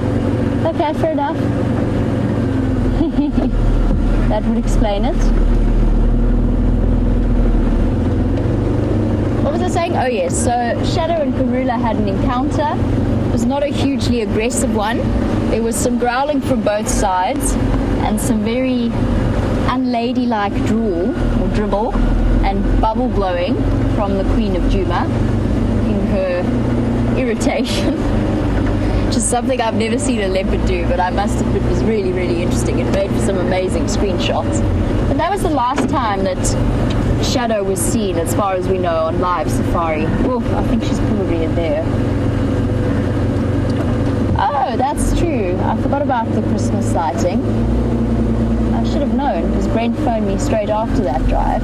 [SPEAKER 1] Okay, fair enough. That would explain it. What was I saying? Oh yes, so Shadow and Karula had an encounter. It was not a hugely aggressive one. There was some growling from both sides and some very unladylike drool or dribble and bubble blowing from the Queen of Djuma in her irritation. Which is something I've never seen a leopard do, but I must admit it was really, really interesting. It made for some amazing screenshots. And that was the last time that Shadow was seen, as far as we know, on live safari. Oh, I think she's probably in there. Oh, that's true. I forgot about the Christmas sighting. I should have known, because Brent phoned me straight after that drive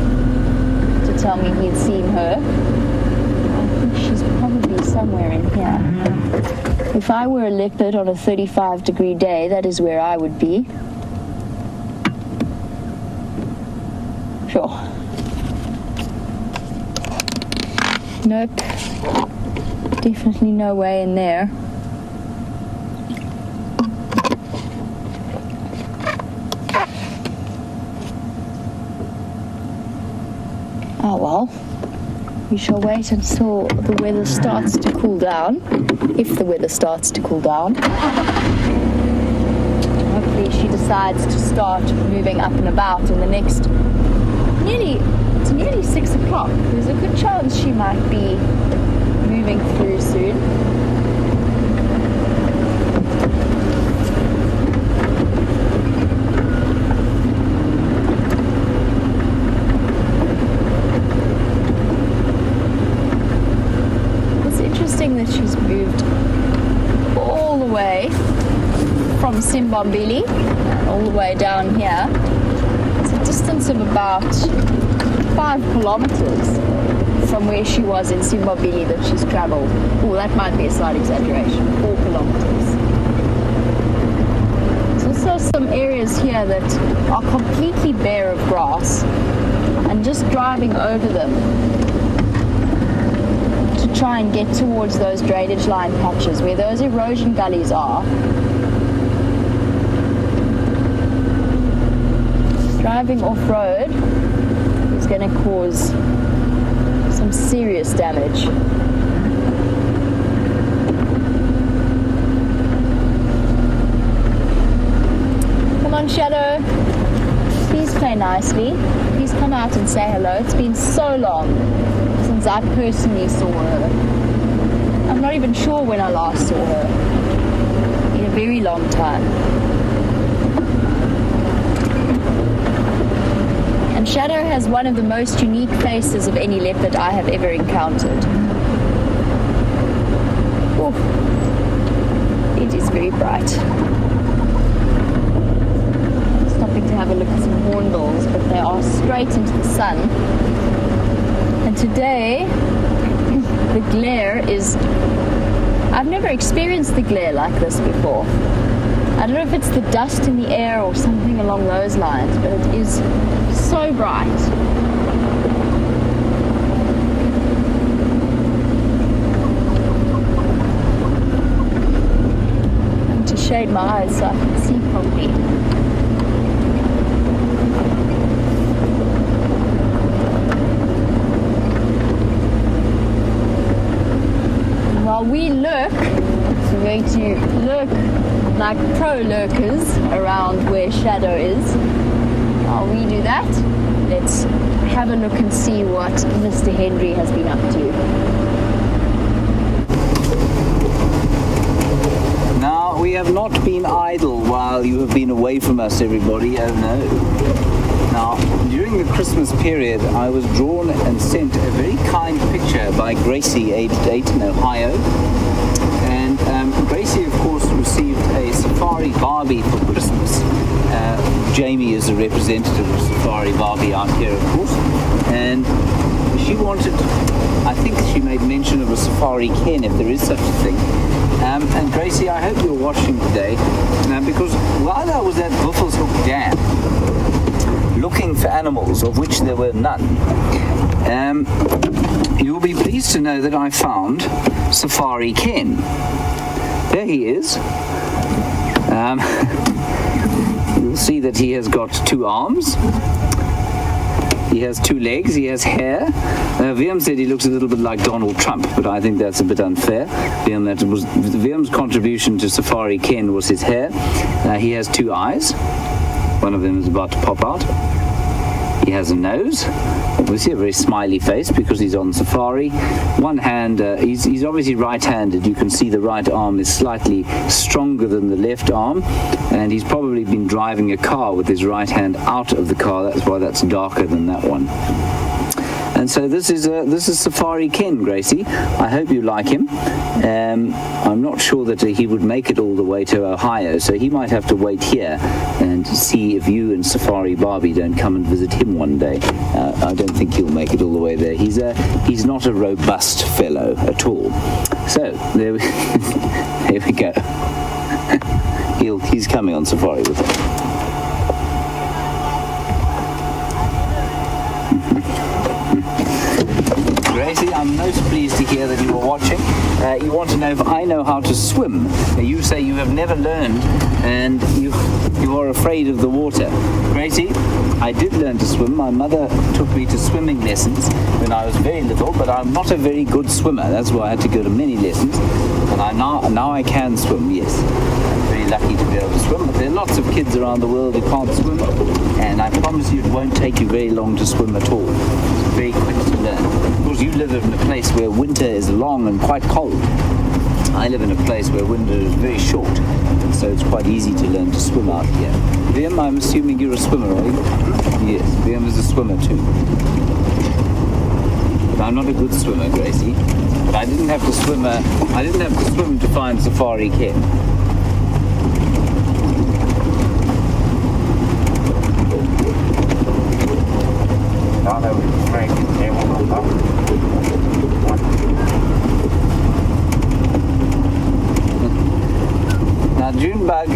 [SPEAKER 1] to tell me he'd seen her. I think she's probably somewhere in here. If I were a leopard on a 35-degree day, that is where I would be. Sure. Nope. Definitely no way in there. Oh well. We shall wait until the weather starts to cool down. If the weather starts to cool down. Hopefully she decides to start moving up and about in the next it's nearly 6 o'clock. There's a good chance she might be moving through soon. It's interesting that she's moved all the way from Simbambili all the way down here. It's a distance of about 5 kilometers from where she was in Simbambili that she's traveled. Oh, that might be a slight exaggeration. 4 kilometers. There's also some areas here that are completely bare of grass, and just driving over them to try and get towards those drainage line patches where those erosion gullies are. Driving off-road is going to cause some serious damage. Come on, Shadow. Please play nicely. Please come out and say hello. It's been so long since I personally saw her. I'm not even sure when I last saw her. In a very long time. And Shadow has one of the most unique faces of any leopard I have ever encountered. Ooh. It is very bright. Stopping to have a look at some hornbills, but they are straight into the sun. And today, the glare is... I've never experienced the glare like this before. I don't know if it's the dust in the air or something along those lines, but it is so bright. I need to shade my eyes so I can see properly. And while we lurk, we're going to lurk like pro lurkers around where Shadow is. While we do that, let's have a look and see what Mr. Henry has been up to.
[SPEAKER 2] Now, we have not been idle while you have been away from us, everybody. Oh no. Now, during the Christmas period, I was drawn and sent a very kind picture by Gracie, aged 8 in Ohio. And Gracie, of course, received a Safari Barbie for Christmas. Jamie is a representative of Safari Barbie out here, of course. And she wanted, I think she made mention of a Safari Ken, if there is such a thing. And Gracie, I hope you're watching today, because while I was at Buffelshoek Dam, looking for animals, of which there were none, you'll be pleased to know that I found Safari Ken. There he is. You'll see that he has got 2 arms. He has 2 legs, he has hair. Viam said he looks a little bit like Donald Trump, but I think that's a bit unfair. Viam's contribution to Safari Ken was his hair. He has 2 eyes. One of them is about to pop out. He has a nose. Obviously a very smiley face because he's on safari. One hand, he's obviously right-handed. You can see the right arm is slightly stronger than the left arm, and he's probably been driving a car with his right hand out of the car. That's why that's darker than that one. And so this is Safari Ken, Gracie. I hope you like him. I'm not sure that he would make it all the way to Ohio, so he might have to wait here and see if you and Safari Barbie don't come and visit him one day. I don't think he'll make it all the way there. He's not a robust fellow at all. So there we go. He's coming on safari with us. Gracie, I'm most pleased to hear that you are watching. You want to know if I know how to swim. You say you have never learned and you are afraid of the water. Gracie, I did learn to swim. My mother took me to swimming lessons when I was very little, but I'm not a very good swimmer. That's why I had to go to many lessons. And now I can swim, yes. I'm very lucky to be able to swim, but there are lots of kids around the world who can't swim, and I promise you it won't take you very long to swim at all. It's very quick to learn. Of course, you live in a place where winter is long and quite cold. I live in a place where winter is very short, and so it's quite easy to learn to swim out here. Liam, I'm assuming you're a swimmer, are you? Yes, Liam is a swimmer too. But I'm not a good swimmer, Gracie. But I didn't have to swim to find Safari Ken. Now, Junebug,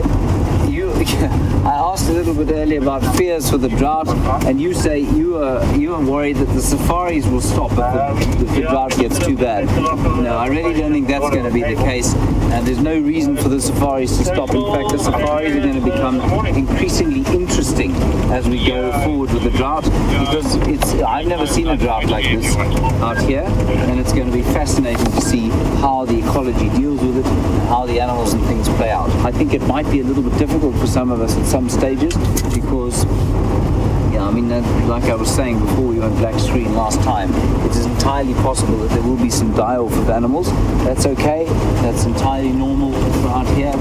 [SPEAKER 2] I asked a little bit earlier about fears for the drought, and you say you are worried that the safaris will stop if the drought gets too bad. No, I really don't think that's going to be the case, and there's no reason for the safaris to stop. In fact, the safaris are going to become increasingly interesting as we go forward with the drought, because I've never seen a drought like this out here, and it's going to be fascinating to see how the ecology deals with it and how the animals and things play out. I think it might be a little bit difficult for some of us at some stages because, like I was saying before we went black screen last time, it is entirely possible that there will be some die-off of animals. That's okay. That's entirely normal out here.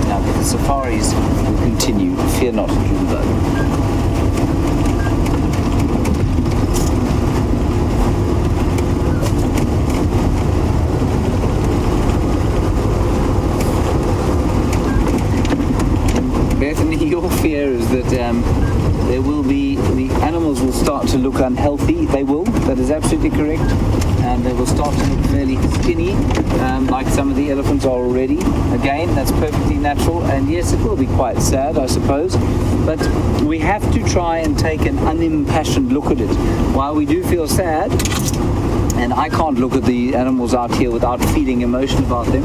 [SPEAKER 2] Now, the safaris will continue. Fear not, Junebug. Bethany, your fear is that the animals will start to look unhealthy. They will. That is absolutely correct. And they will start to look fairly skinny, like some of the elephants are already. Again, that's perfectly natural. And yes, it will be quite sad, I suppose. But we have to try and take an unimpassioned look at it. While we do feel sad, and I can't look at the animals out here without feeling emotion about them,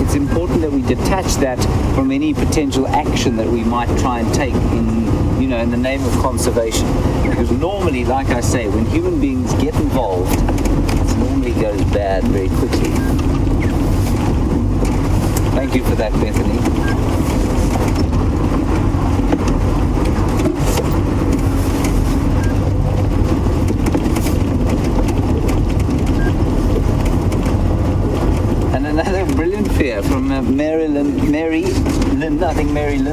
[SPEAKER 2] it's important that we detach that from any potential action that we might try and take in the name of conservation. Because normally, like I say, when human beings get involved, it normally goes bad very quickly. Thank you for that, Bethany. Another brilliant fear from Mary Lynn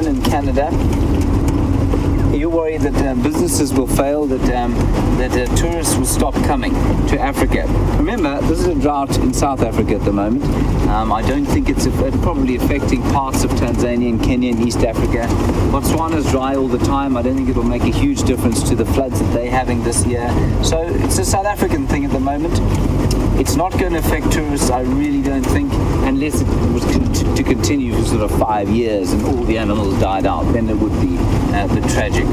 [SPEAKER 2] in Canada. You're worried that businesses will fail, that tourists will stop coming to Africa. Remember, this is a drought in South Africa at the moment. I don't think it's probably affecting parts of Tanzania and Kenya and East Africa. Botswana's dry all the time. I don't think it will make a huge difference to the floods that they're having this year. So it's a South African thing at the moment. It's not going to affect tourists, I really don't think, unless it was to continue for sort of 5 years and all the animals died out. Then it would be a bit tragic.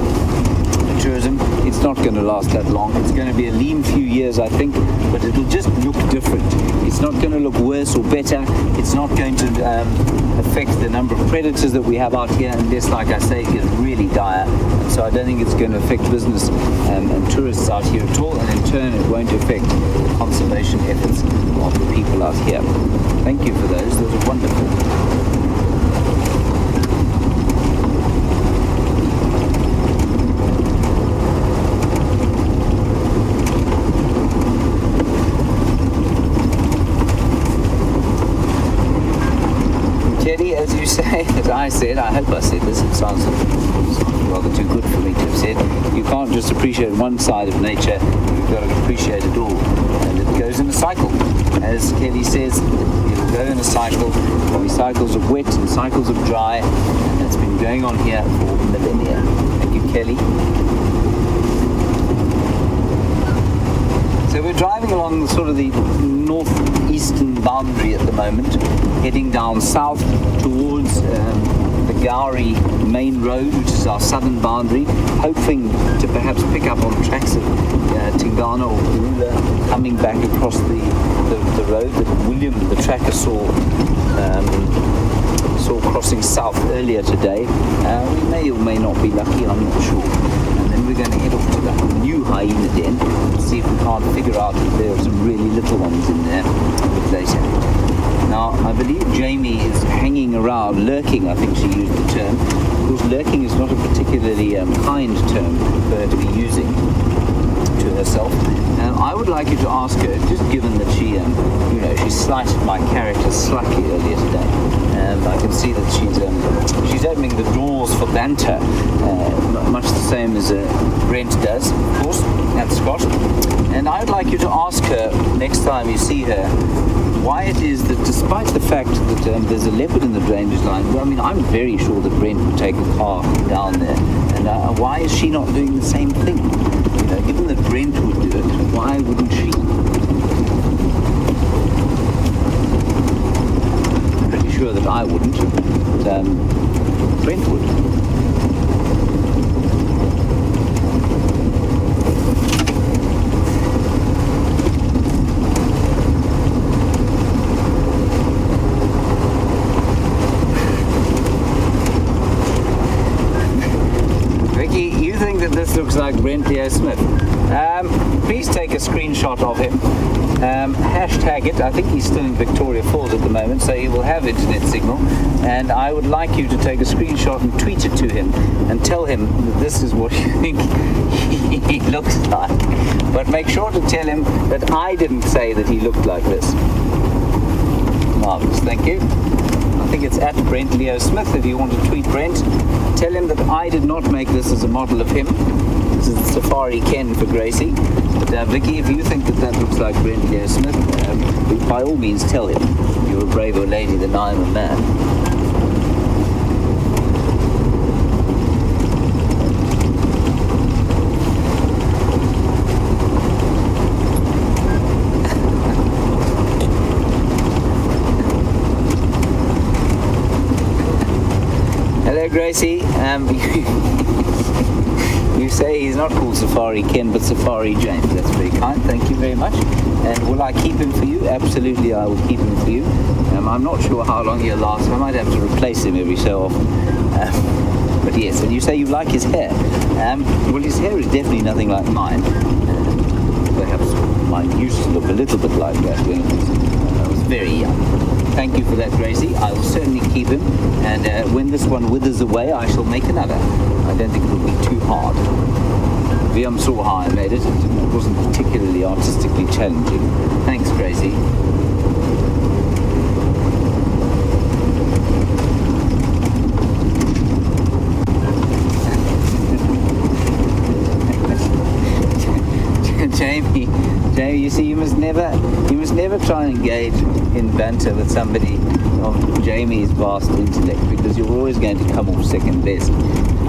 [SPEAKER 2] Tourism, it's not going to last that long. It's going to be a lean few years, I think, but it'll just look different. It's not going to look worse or better. It's not going to affect the number of predators that we have out here unless, like I say, it gets really dire. And so I don't think it's going to affect business and tourists out here at all, and in turn it won't affect the conservation efforts of the people out here. Thank you for those. Those are wonderful. As you say, as I said, I hope I said this, it sounds rather too good for me to have said, you can't just appreciate one side of nature, you've got to appreciate it all. And it goes in a cycle. As Kelly says, it'll go in a cycle. There'll be cycles of wet and cycles of dry, and that's been going on here for millennia. Thank you, Kelly. So we're driving along sort of the northeastern boundary at the moment, heading down south towards the Gowrie main road, which is our southern boundary, hoping to perhaps pick up on tracks of Tingana or Karula coming back across the road that William the tracker saw crossing south earlier today. We may or may not be lucky, I'm not sure. And then we're going to head off to the new hyena den and see if we can't figure out if there are some really little ones in there a bit later. Now, I believe Jamie is hanging around, lurking, I think she used the term, because lurking is not a particularly kind term for her to be using to herself. I would like you to ask her, just given that she slighted my character slightly earlier today. I can see that she's opening the doors for banter, much the same as Brent does, of course, and Scott. And I would like you to ask her next time you see her why it is that, despite the fact that there's a leopard in the drainage line, well, I mean, I'm very sure that Brent would take a car down there, and why is she not doing the same thing? Given that Brent would do it, why wouldn't she? I'm pretty sure that I wouldn't, but Brent would. This looks like Brent Leo Smith. Please take a screenshot of him. Hashtag it. I think he's still in Victoria Falls at the moment, so he will have internet signal. And I would like you to take a screenshot and tweet it to him and tell him that this is what you think he looks like. But make sure to tell him that I didn't say that he looked like this. Marvelous, thank you. I think it's at Brent Leo Smith. If you want to tweet Brent, tell him that I did not make this as a model of him. This is the Safari Ken for Gracie. But Vicky, if you think that looks like Brent Leo Smith, by all means tell him. You're a braver lady than I am a man. Gracie, you say he's not called Safari Ken, but Safari James. That's very kind. Thank you very much. And will I keep him for you? Absolutely, I will keep him for you. I'm not sure how long he'll last. I might have to replace him every so often. But yes, and you say you like his hair. Well, his hair is definitely nothing like mine. Perhaps mine used to look a little bit like that when I was very young. Thank you for that, Gracie. I will certainly keep him, and when this one withers away, I shall make another. I don't think it will be too hard. Viam saw how I made it. It wasn't particularly artistically challenging. Thanks, Gracie. Jamie, you see, you must never try and engage in banter with somebody of Jamie's vast intellect, because you're always going to come off second best.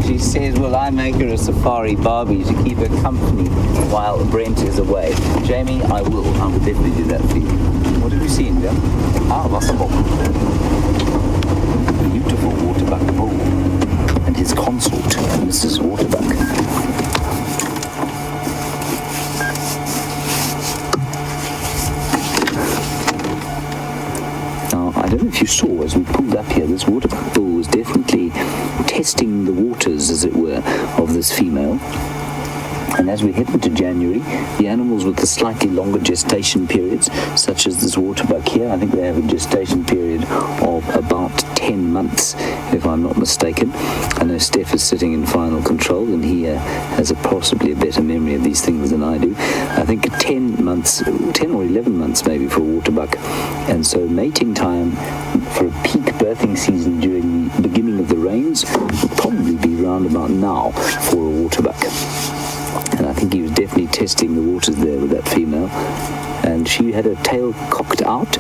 [SPEAKER 2] She says, well, I make her a safari Barbie to keep her company while Brent is away. Jamie, I will definitely do that for you. What have you seen there? Wasserbok. Beautiful waterbuck bull and his consort, Mrs. Waterbuck. I don't know if you saw, as we pulled up here, this waterbuck bull was definitely testing the waters, as it were, of this female. And as we head into January, the animals with the slightly longer gestation periods, such as this waterbuck here, I think they have a gestation period of about 10 months, if I'm not mistaken. I know Steph is sitting in final control, and he has possibly a better memory of these things than I do. I think 10 or 11 months maybe for a waterbuck. And so mating time for a peak birthing season during the beginning of the rains would probably be around about now for a waterbuck. And I think he was definitely testing the waters there with that female. And she had her tail cocked out,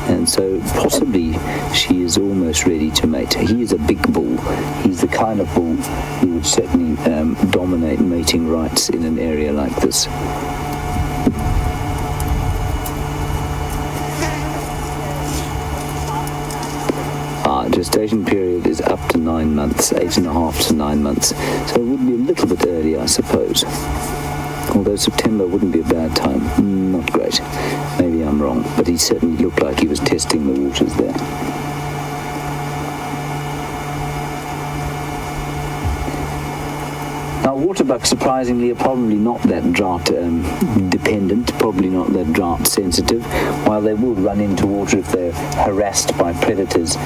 [SPEAKER 2] and so possibly she is almost ready to mate. He is a big bull. He's the kind of bull who would certainly dominate mating rights in an area like this. Gestation period is up to 9 months, 8.5 to 9 months. So it would be a little bit early, I suppose. Although September wouldn't be a bad time. Not great. Maybe I'm wrong, but he certainly looked like he was testing the waters there. Now, waterbucks, surprisingly, are probably not that drought dependent, probably not that drought sensitive. While they will run into water if they're harassed by predators,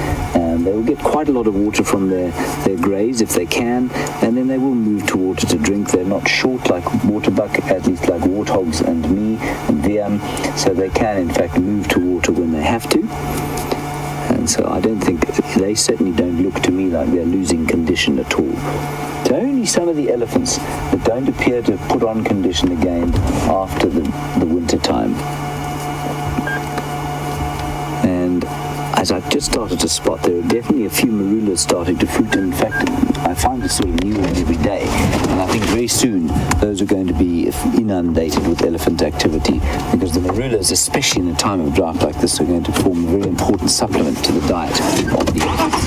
[SPEAKER 2] they will get quite a lot of water from their graze if they can, and then they will move to water to drink. They're not short like waterbuck, at least like warthogs and me and Viam, so they can in fact move to water when they have to. And so I don't think, they certainly don't look to me like they're losing condition at all. It's only some of the elephants that don't appear to put on condition again after the winter time. And as I've just started to spot, there are definitely a few marulas starting to fruit. In fact, I find a sort of new one every day. And I think very soon those are going to be inundated with elephant activity, because the marulas, especially in a time of drought like this, are going to form a very important supplement to the diet of the elephants.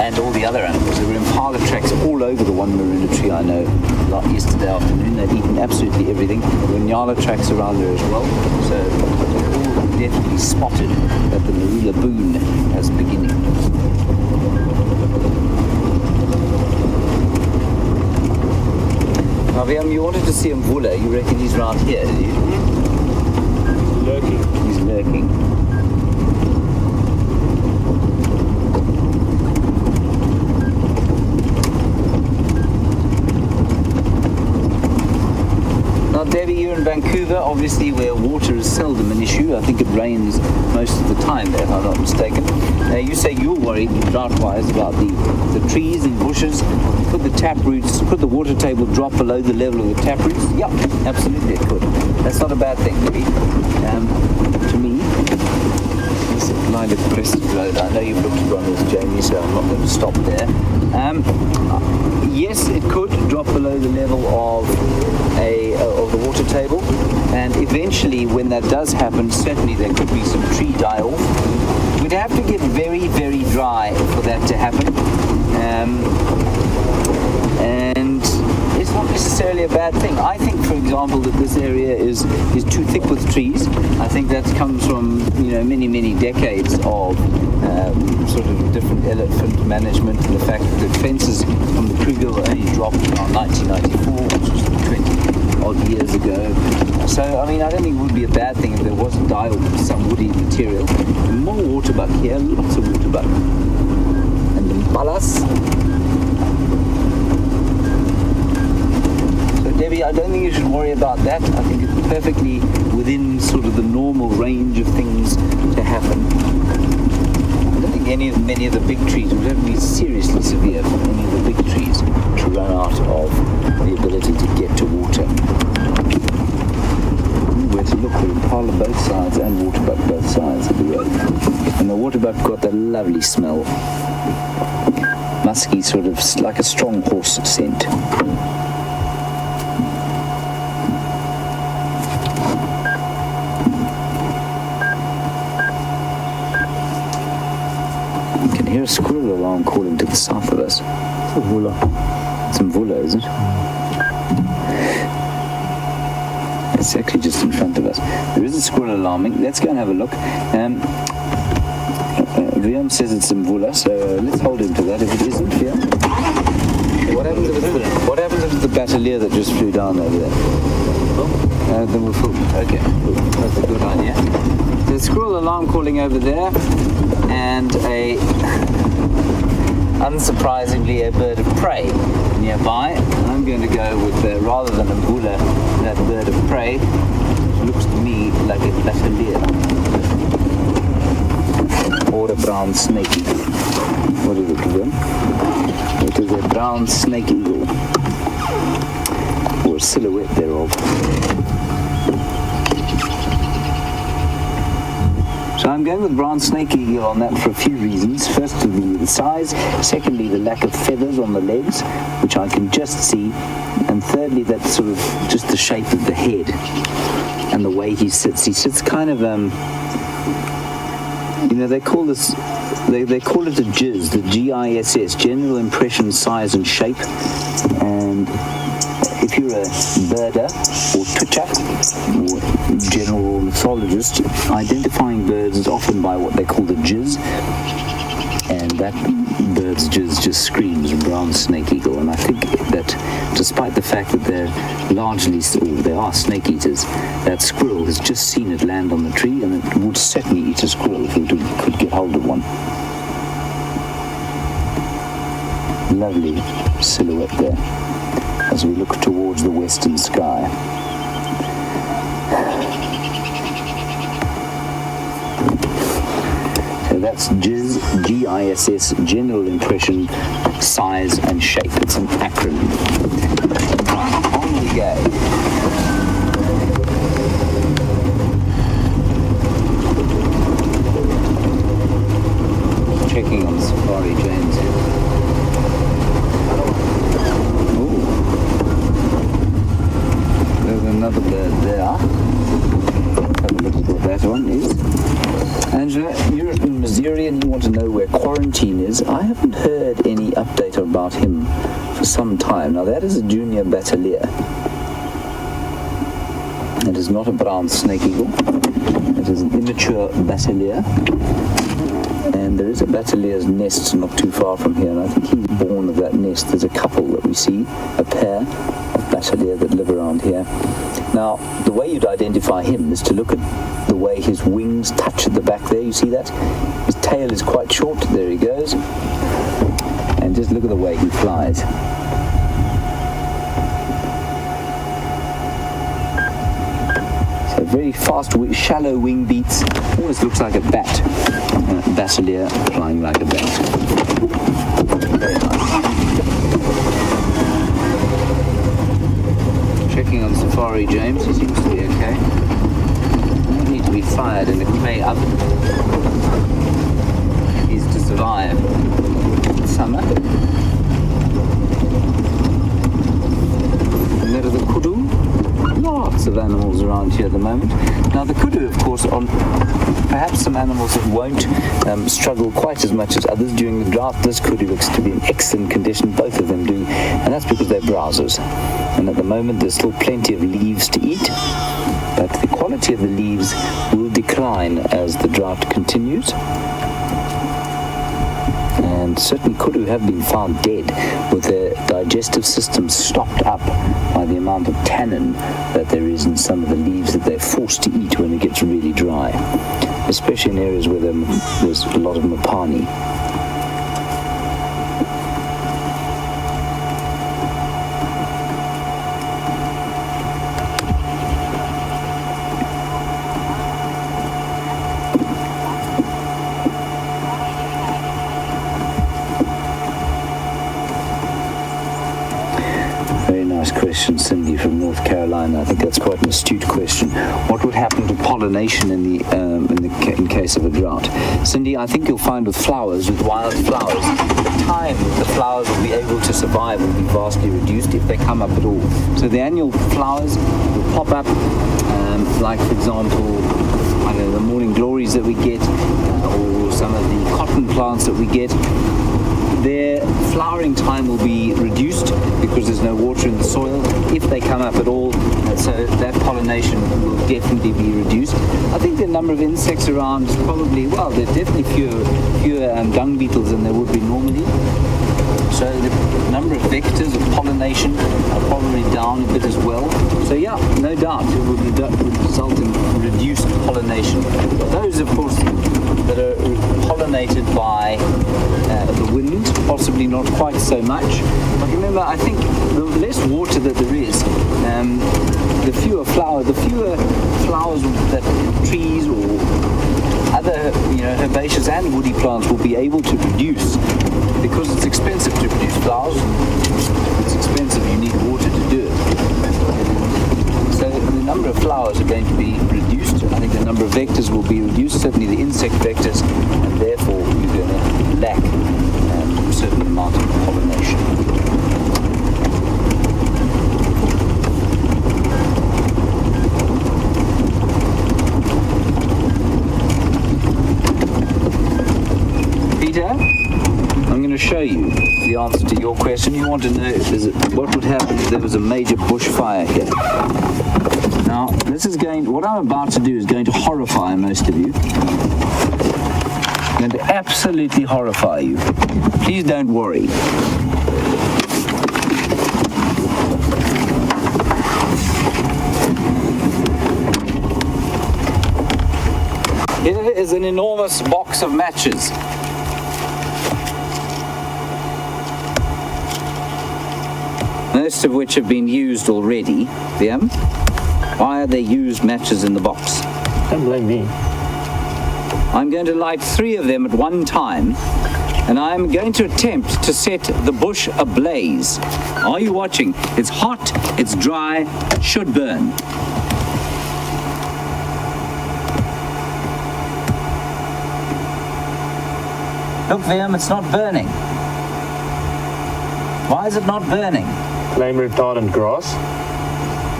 [SPEAKER 2] And all the other animals. There were impala tracks all over the one marula tree I know yesterday afternoon. They'd eaten absolutely everything. There were nyala tracks around there as well. So all definitely spotted that the marula boon is beginning. Now, Viam, you wanted to see Mvula. You reckon he's around here, did you?
[SPEAKER 3] He's lurking.
[SPEAKER 2] He's lurking. Now, Debbie, you're in Vancouver, obviously, where water is seldom an issue. I think it rains most of the time there, if I'm not mistaken. You say you're worried, drought-wise, about the trees and bushes. Could the water table drop below the level of the tap roots? Yeah, absolutely it could. That's not a bad thing, Debbie. To me, this is Lilac Crescent Road. I know you've looked at one with Jamie, so I'm not going to stop there. Yes, it could drop below the level of the water table, and eventually, when that does happen, certainly there could be some tree die-off. We'd have to get very, very dry for that to happen, and it's not necessarily a bad thing. I think, for example, that this area is too thick with trees. I think that comes from many decades of sort of different elephant management, and the fact that the fences from the Kruger were only dropped in 1994, which was 20 odd years ago. So I mean, I don't think it would be a bad thing if there was a die of some woody material. More waterbuck here, lots of waterbuck, and the balas. Debbie, I don't think you should worry about that. I think it's perfectly within sort of the normal range of things to happen. I don't think many of the big trees would ever be seriously severe for any of the big trees to run out of the ability to get to water. but got that lovely smell. Musky, sort of like a strong horse scent. You can hear a squirrel alarm calling to the south of us. It's Mvula, is it? It's actually just in front of us. There is a squirrel alarming. Let's go and have a look. Riam says it's Mvula, so let's hold him to that. If it isn't, yeah. What happens if it's the Battalier that just flew down over there? Then we'll film. Okay, that's a good idea. There's a squirrel alarm calling over there, and unsurprisingly, a bird of prey nearby. I'm going to go with, rather than a Mvula, that bird of prey looks to me like a Battalier. Or a brown snake eagle. What is it, Glenn? It is a brown snake eagle, or a silhouette thereof. So I'm going with brown snake eagle on that for a few reasons. Firstly, the size. Secondly, the lack of feathers on the legs, which I can just see. And thirdly, that sort of just the shape of the head and the way he sits. He sits kind of they call this, they call it a GIS, the GISS, General Impression, Size and Shape. And if you're a birder or twitcher or general ornithologist, identifying birds is often by what they call the GIS. And that bird's just screams brown snake eagle. And I think that despite the fact that they're largely, they are snake eaters, that squirrel has just seen it land on the tree, and it would certainly eat a squirrel if it could get hold of one. Lovely silhouette there as we look towards the western sky. So that's GIS, G-I-S-S, General Impression, Size and Shape. It's an acronym. On we go. Checking on Safari James here. Ooh. There's another bird there. Have a look at what that one is. Angela, you're in Missouri and you want to know where Quarantine is. I haven't heard any update about him for some time. Now that is a junior Battalier. It is not a brown snake eagle. It is an immature Battalier. And there is a Battalier's nest not too far from here, and I think he's born of that nest. There's a couple that we see, a pair of Battalier that live around here. Now, the way you'd identify him is to look at the way his wings touch at the back there. You see that? His tail is quite short. There he goes. And just look at the way he flies. So very fast, shallow wing beats. Almost looks like a bat. Battalier flying like a bat. Very nice. Checking on Safari James, he seems to be okay. Won't need to be fired in the clay oven. He's to survive summer. And there are the kudu. Lots of animals around here at the moment. Now the kudu, of course, on perhaps some animals that won't struggle quite as much as others during the drought. This kudu looks to be in excellent condition, both of them do, and that's because they're browsers. And at the moment there's still plenty of leaves to eat, but the quality of the leaves will decline as the drought continues. And certainly kudu have been found dead with their digestive systems stopped up by the amount of tannin that there is in some of the leaves that they're forced to eat when it gets really dry, especially in areas where there's a lot of mopani. nice question, Cindy from North Carolina. I think that's quite an astute question. What would happen to pollination in case of a drought? Cindy, I think you'll find with flowers, with wild flowers, the time the flowers will be able to survive will be vastly reduced if they come up at all. So the annual flowers will pop up, like for example, I don't know, the morning glories that we get, or some of the cotton plants that we get. Their flowering time will be reduced because there's no water in the soil, if they come up at all, so that pollination will definitely be reduced. I think the number of insects around is probably, well, there's definitely fewer dung beetles than there would be normally. So the number of vectors of pollination are probably down a bit as well. So yeah, no doubt it would result in reduced pollination. Those, of course, that are pollinated by the wind, possibly not quite so much. But remember, I think the less water that there is, the fewer flowers that trees or other herbaceous and woody plants will be able to produce, because it's expensive to produce flowers. It's expensive, you need water to do it. So the number of flowers are going to be reduced. I think the number of vectors will be reduced, certainly the insect vectors, and therefore you're going to lack a certain amount of pollination. I'm going to show you the answer to your question. You want to know what would happen if there was a major bushfire here. Now, what I'm about to do is going to horrify most of you. It's going to absolutely horrify you. Please don't worry. Here is an enormous box of matches. Most of which have been used already. Why are there used matches in the box?
[SPEAKER 3] Don't blame me.
[SPEAKER 2] I'm going to light 3 of them at one time, and I'm going to attempt to set the bush ablaze. Are you watching? It's hot, it's dry, it should burn. Look, Liam, it's not burning. Why is it not burning?
[SPEAKER 3] Flame retardant grass.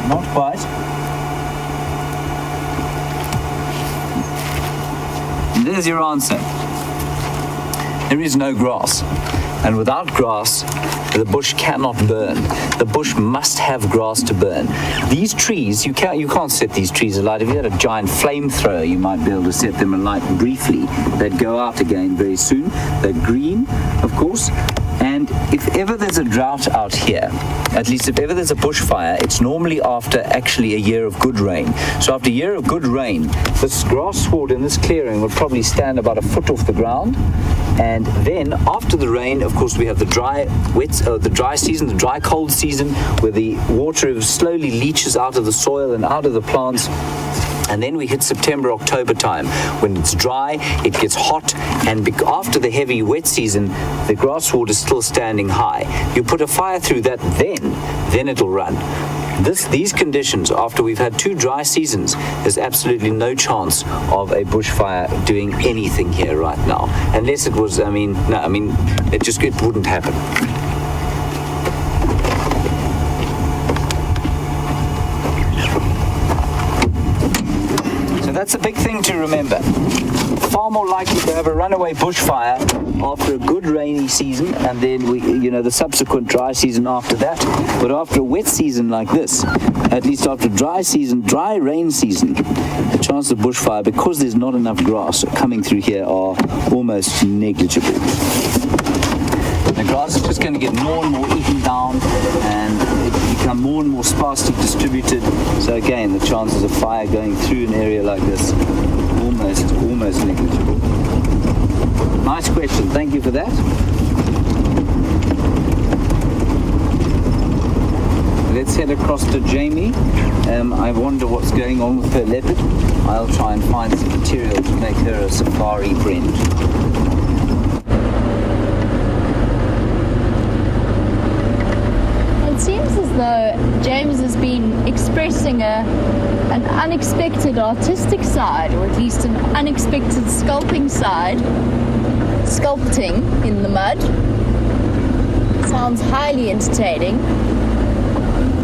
[SPEAKER 2] Not quite. And there's your answer. There is no grass. And without grass, the bush cannot burn. The bush must have grass to burn. These trees, you can't set these trees alight. If you had a giant flamethrower, you might be able to set them alight briefly. They'd go out again very soon. They're green, of course. And if ever there's a drought out here, at least if ever there's a bushfire, it's normally after actually a year of good rain. So after a year of good rain, this grass sward in this clearing would probably stand about a foot off the ground. And then after the rain, of course, we have the dry season, the dry cold season, where the water slowly leaches out of the soil and out of the plants. And then we hit September, October time. When it's dry, it gets hot, and after the heavy wet season, the grass sward is still standing high. You put a fire through that, then it'll run. These conditions, after we've had 2 dry seasons, there's absolutely no chance of a bushfire doing anything here right now. Unless it was, it wouldn't happen. That's a big thing to remember. Far more likely to have a runaway bushfire after a good rainy season, and then the subsequent dry season after that. But after a wet season like this, at least after dry rain season, the chances of bushfire, because there's not enough grass coming through here, are almost negligible. The grass is just going to get more and more eaten down, and it become more and more sparsely distributed. So again, the chances of fire going through an area like this almost negligible. Nice question. Thank you for that. Let's head across to Jamie. I wonder what's going on with her leopard. I'll try and find some material to make her a safari friend.
[SPEAKER 1] It seems as though James has been expressing an unexpected artistic side, or at least an unexpected sculpting side. Sculpting in the mud. Sounds highly entertaining.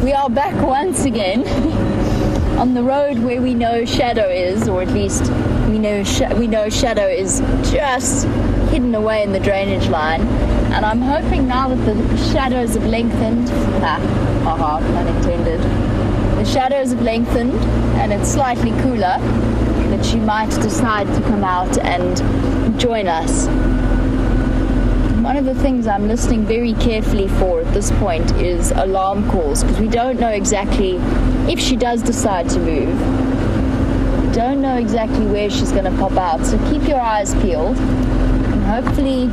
[SPEAKER 1] We are back once again on the road where we know Shadow is, or at least we know Shadow is just hidden away in the drainage line. And I'm hoping now that the shadows have lengthened, pun intended, the shadows have lengthened and it's slightly cooler, that she might decide to come out and join us. One of the things I'm listening very carefully for at this point is alarm calls, because we don't know exactly if she does decide to move. We don't know exactly where she's going to pop out, so keep your eyes peeled, and hopefully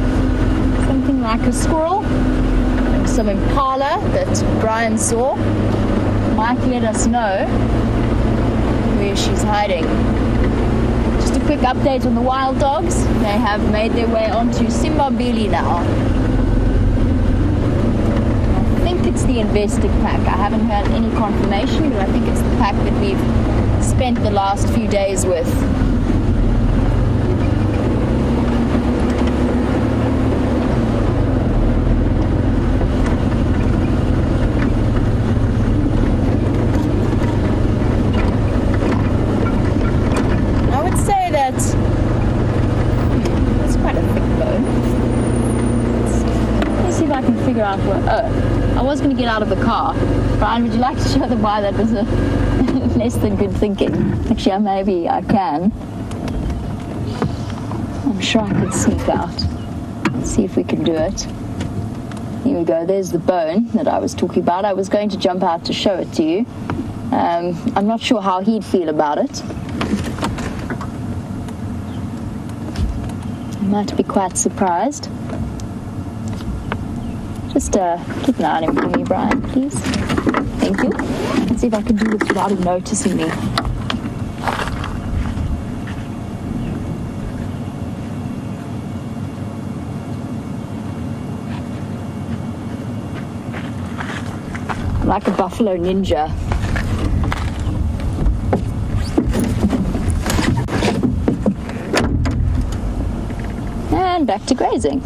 [SPEAKER 1] something like a squirrel and some impala that Brian saw might let us know where she's hiding. Just a quick update on the wild dogs. They have made their way onto Simbambili now. I think it's the Investec pack. I haven't heard any confirmation, but I think it's the pack that we've spent the last few days with. Out where, I was going to get out of the car. Brian, would you like to show them why that was a less than good thinking? Actually, maybe I can. I'm sure I could sneak out. Let's see if we can do it. Here we go. There's the bone that I was talking about. I was going to jump out to show it to you. I'm not sure how he'd feel about it. I might be quite surprised. Just keep an eye on him for me, Brian, please. Thank you. Let's see if I can do this without him noticing me. I'm like a buffalo ninja. And back to grazing.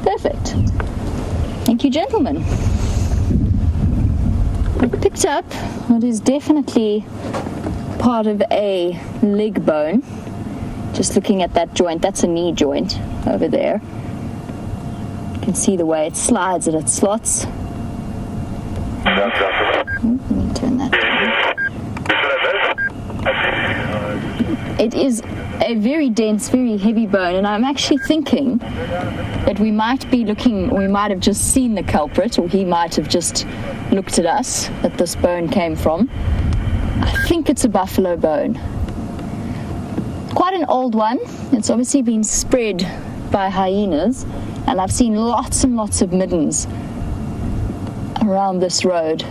[SPEAKER 1] Perfect. Thank you, gentlemen. We picked up what is definitely part of a leg bone. Just looking at that joint, that's a knee joint over there. You can see the way it slides and it slots. Let me turn that down. It is a very dense, very heavy bone, and I'm actually thinking that we might have just seen the culprit, or he might have just looked at us that this bone came from. I think it's a buffalo bone. Quite an old one. It's obviously been spread by hyenas, and I've seen lots and lots of middens around this road.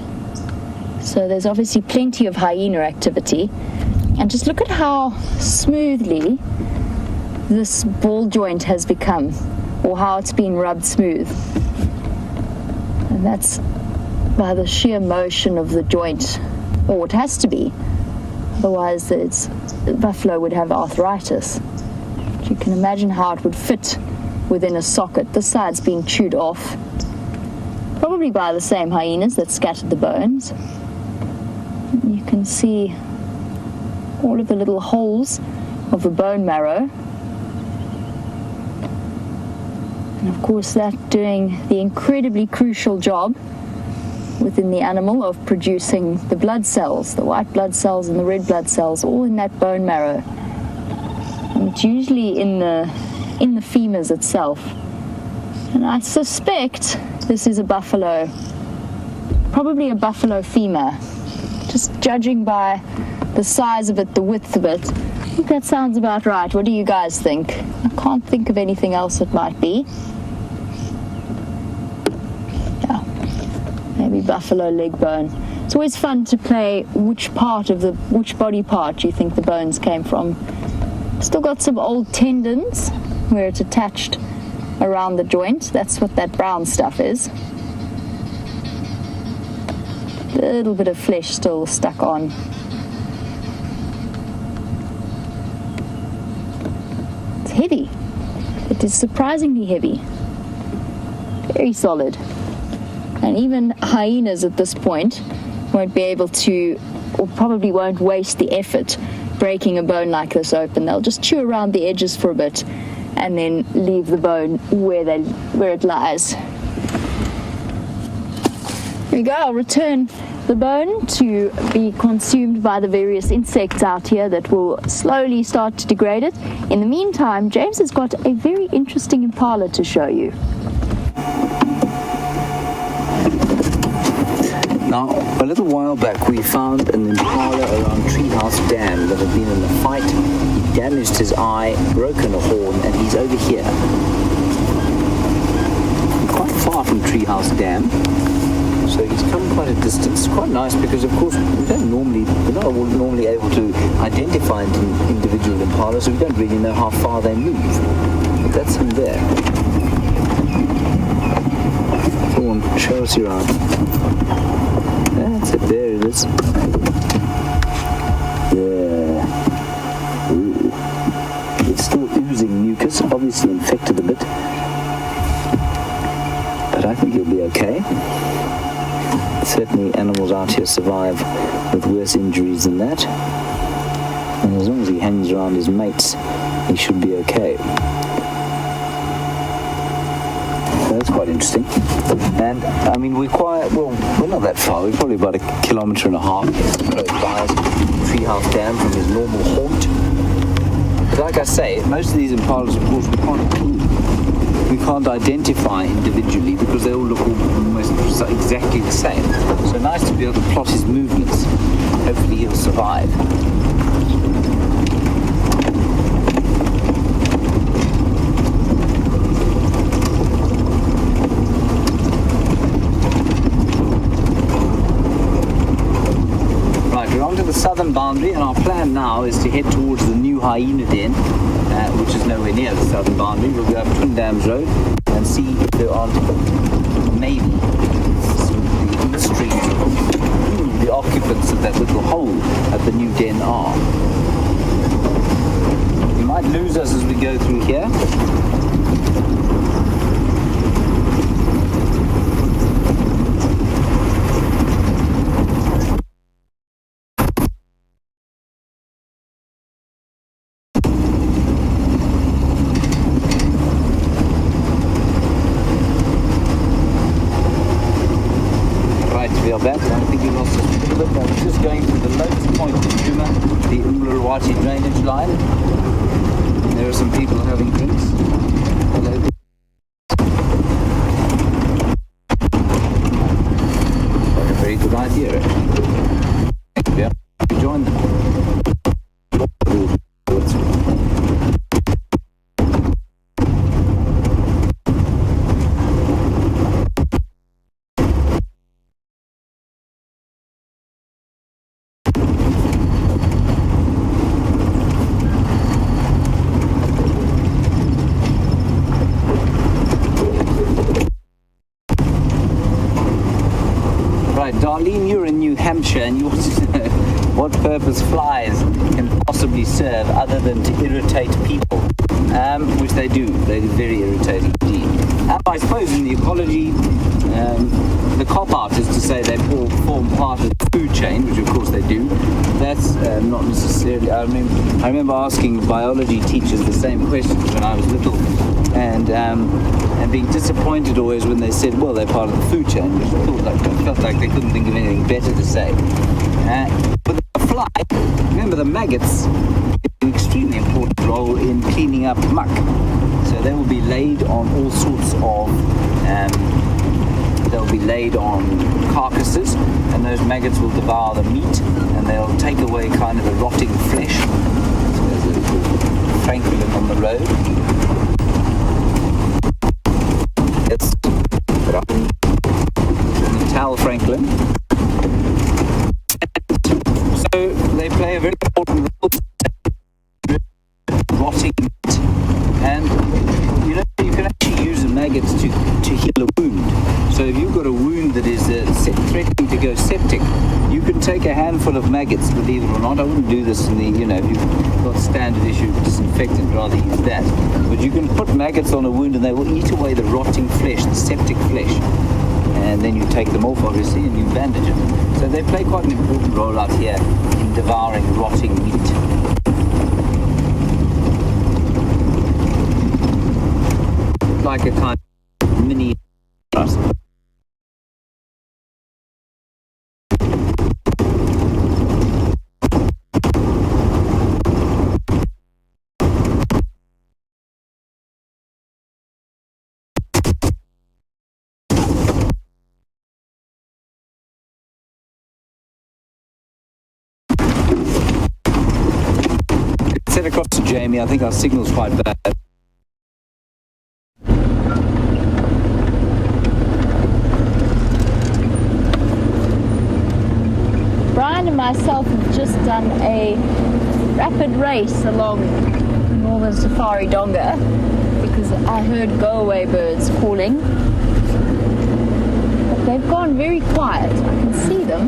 [SPEAKER 1] So there's obviously plenty of hyena activity. And just look at how smoothly this ball joint has become, or how it's been rubbed smooth. And that's by the sheer motion of the joint, or it has to be. Otherwise, the buffalo would have arthritis. But you can imagine how it would fit within a socket. This side's being chewed off, probably by the same hyenas that scattered the bones. You can see all of the little holes of the bone marrow. And of course that doing the incredibly crucial job within the animal of producing the blood cells, the white blood cells and the red blood cells, all in that bone marrow. And it's usually in the femurs itself. And I suspect this is a buffalo, probably a buffalo femur, just judging by the size of it, the width of it. I think that sounds about right. What do you guys think? I can't think of anything else it might be. Yeah, maybe buffalo leg bone. It's always fun to play which body part you think the bones came from. Still got some old tendons where it's attached around the joint. That's what that brown stuff is. Little bit of flesh still stuck on. It's heavy. It is surprisingly heavy. Very solid. And even hyenas at this point won't be able to, or probably won't waste the effort breaking a bone like this open. They'll just chew around the edges for a bit and then leave the bone where it lies. Here we go. I'll return the bone to be consumed by the various insects out here that will slowly start to degrade it. In the meantime, James has got a very interesting impala to show you.
[SPEAKER 2] Now, a little while back, we found an impala around Treehouse Dam that had been in a fight. He damaged his eye, broken a horn, and he's over here. Quite far from Treehouse Dam. So he's come quite a distance. Quite nice because, of course, we're not normally able to identify individual impalas, so we don't really know how far they move. But that's him there. Go on, show us your eye. That's it, there it is. Yeah. Ooh. It's still oozing mucus, obviously infected a bit. But I think he'll be okay. Certainly animals out here survive with worse injuries than that. And as long as he hangs around his mates, he should be okay. So that's quite interesting. And I mean, we're not that far. We're probably about 1.5 kilometers close by Treehouse Dam from his normal haunt. But like I say, most of these impalas, of course, we can't identify individually because they all look almost exactly the same. So nice to be able to plot his movements. Hopefully he'll survive. Right, we're on to the southern boundary, and our plan now is to head towards the new hyena den, which is nowhere near the southern boundary. We'll go up Twin Dams Road and see if there aren't maybe some mysteries of who the occupants of that little hole at the new den are. You might lose us as we go through here. Back. I think you lost us a little bit. I was just going to the lowest point in Djuma, the Umlurwati drainage line. There are some people having drinks. Hello. Quite a very good idea, actually. Yeah, join them. Darlene, you're in New Hampshire and you want to know what purpose flies can possibly serve other than to irritate people, which they do. They're very irritating indeed. I suppose in the ecology, the cop-out is to say they all form part of the food chain, which of course they do. That's not necessarily. I remember asking biology teachers the same questions when I was little, and being disappointed always when they said, well, they're part of the food chain, which felt like they couldn't think of anything better to say. But the fly, remember the maggots play an extremely important role in cleaning up muck. So they will be laid on all sorts of, they'll be laid on carcasses, and those maggots will devour the meat, and they'll take away kind of the rotting flesh. So there's a little Franklin on the road. It's Tal Franklin. So they play a very important role in rotting meat, and you can actually use them maggots to heal a wound. So if you've got a wound that is threatening to go septic, you can take a handful of maggots, believe it or not. I wouldn't do this in the, if you've got standard issue disinfectant, rather use that. But you can put maggots on a wound and they will eat away the rotting flesh, the septic flesh. And then you take them off, obviously, and you bandage it. So they play quite an important role out here in devouring rotting meat. Like a kind of mini trust. Set across to Jamie. I think our signal's quite bad.
[SPEAKER 1] Brian and myself have just done a rapid race along northern Safari Donga because I heard go-away birds calling. But they've gone very quiet. I can see them.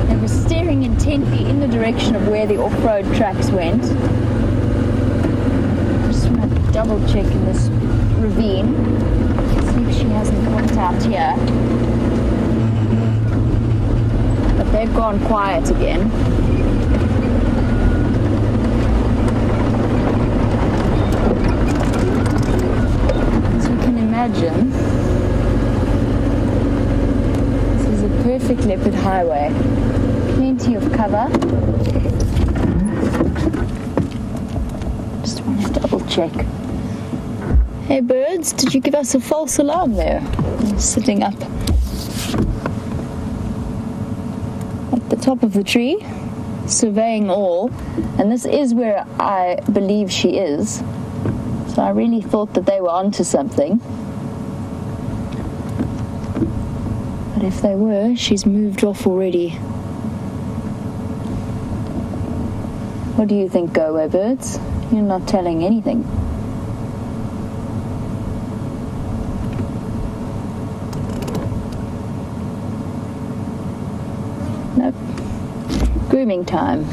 [SPEAKER 1] They were staring intently in the direction of where the off-road tracks went. Just want to double check in this ravine. See if she hasn't popped out here. But they've gone quiet again. As you can imagine, this is a perfect leopard highway. Plenty of cover. Just want to double check. Hey birds, did you give us a false alarm there? I'm sitting up at the top of the tree, surveying all, and this is where I believe she is. So I really thought that they were onto something. But if they were, she's moved off already. What do you think, go-away birds? You're not telling anything. Nope. Grooming time.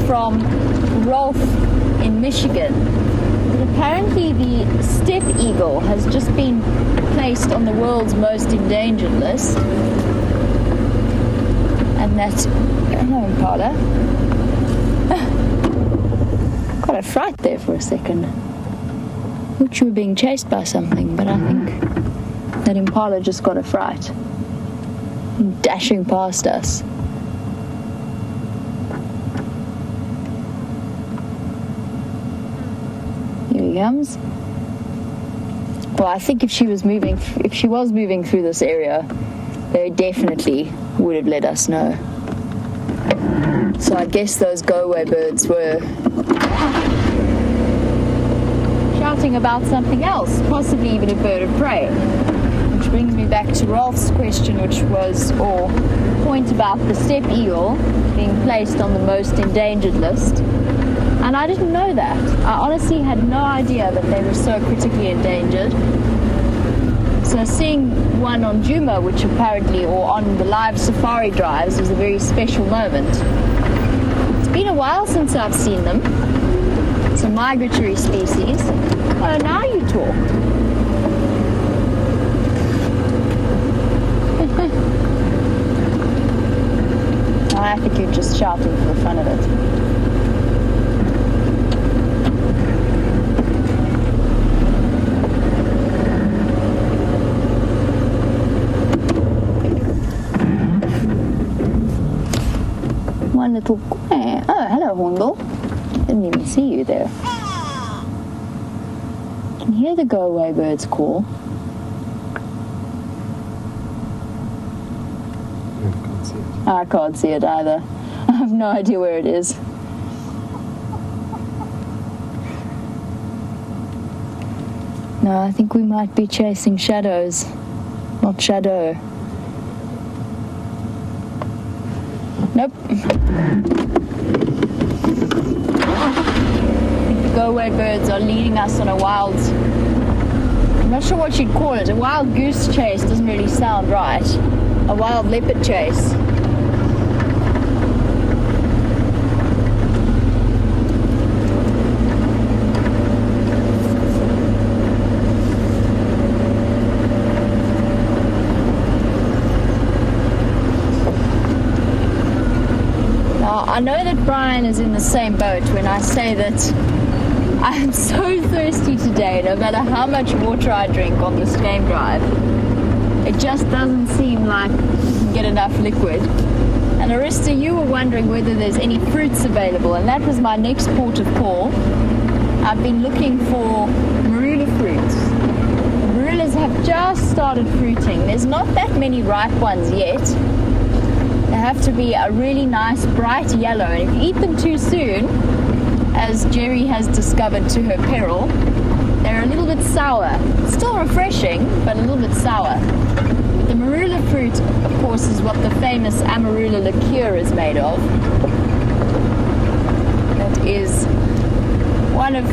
[SPEAKER 1] From Rolf in Michigan. But apparently the steppe eagle has just been placed on the world's most endangered list. And that's... Hello, Impala. Got a fright there for a second. Thought you were being chased by something, but I think that Impala just got a fright. Dashing past us. Comes. Well, I think if she was moving through this area, they definitely would have let us know. So I guess those go-away birds were shouting about something else, possibly even a bird of prey. Which brings me back to Rolf's question, which was, or point about the steppe eagle being placed on the most endangered list. And I didn't know that. I honestly had no idea that they were so critically endangered. So seeing one on Djuma, which apparently, or on the live safari drives, was a very special moment. It's been a while since I've seen them. It's a migratory species. Oh, now you talk. I think you're just shouting for the fun of it. One little... Oh, hello, Hornbill. Didn't even see you there. Can you hear the go-away birds call?
[SPEAKER 3] I can't see it.
[SPEAKER 1] I can't see it either. I have no idea where it is. No, I think we might be chasing shadows, not shadow. Nope. I think the go-away birds are leading us on a wild, I'm not sure what you'd call it. A wild goose chase doesn't really sound right. A wild leopard chase. I know that Brian is in the same boat when I say that I am so thirsty today, no matter how much water I drink on this game drive. It just doesn't seem like you can get enough liquid. And Arista, you were wondering whether there's any fruits available, and that was my next port of call. I've been looking for marula fruits. The marulas have just started fruiting. There's not that many ripe ones yet. They have to be a really nice bright yellow, and if you eat them too soon, as Jerry has discovered to her peril, they're a little bit sour. Still refreshing, but a little bit sour. But the marula fruit, of course, is what the famous Amarula liqueur is made of. That is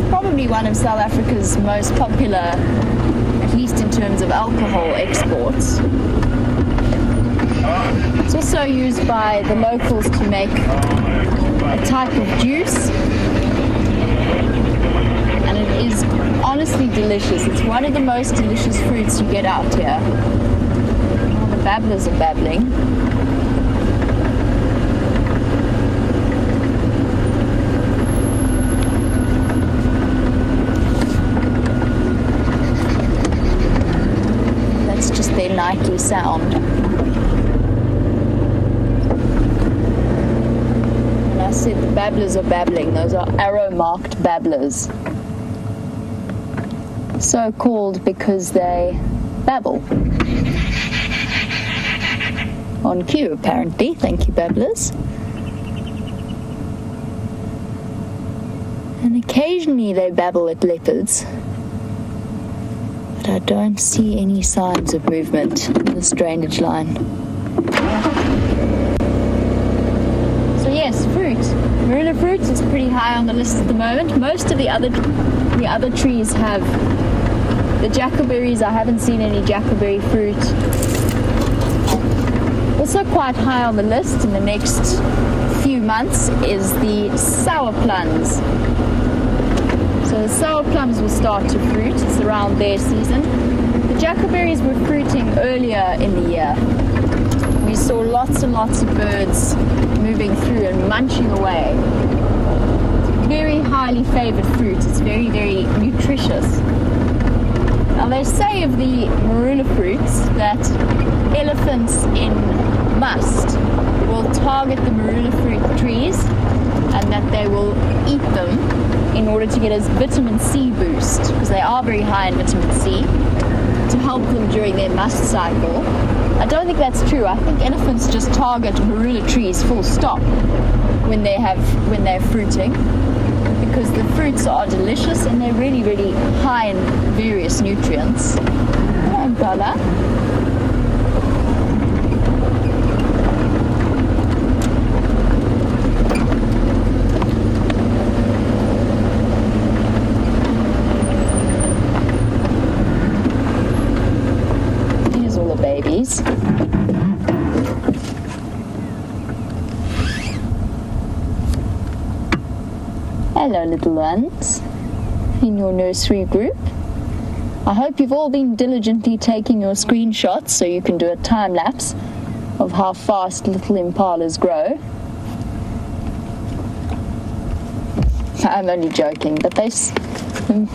[SPEAKER 1] probably one of South Africa's most popular, at least in terms of alcohol exports. It's also used by the locals to make a type of juice, and it is honestly delicious. It's one of the most delicious fruits you get out here. Oh, the babblers are babbling. That's just their nightly sound. I said the babblers are babbling. Those are arrow-marked babblers. So called because they babble. On cue, apparently. Thank you, babblers. And occasionally they babble at leopards. But I don't see any signs of movement in this drainage line. Yes, fruit. Marula fruit is pretty high on the list at the moment. Most of the other trees have the jackberries. I haven't seen any jackberry fruit. Also quite high on the list in the next few months is the sour plums. So the sour plums will start to fruit. It's around their season. The jackberries were fruiting earlier in the year. We saw lots and lots of birds moving through and munching away. Very highly favored fruit. It's very, very nutritious. Now they say of the marula fruits that elephants in must will target the marula fruit trees and that they will eat them in order to get a vitamin C boost, because they are very high in vitamin C, to help them during their must cycle. I don't think that's true. I think elephants just target marula trees full stop when they're fruiting, because the fruits are delicious and they're really, really high in various nutrients. Oh, Bella. Here's all the babies. Hello, little ones, in your nursery group. I hope you've all been diligently taking your screenshots so you can do a time lapse of how fast little impalas grow. I'm only joking, but there's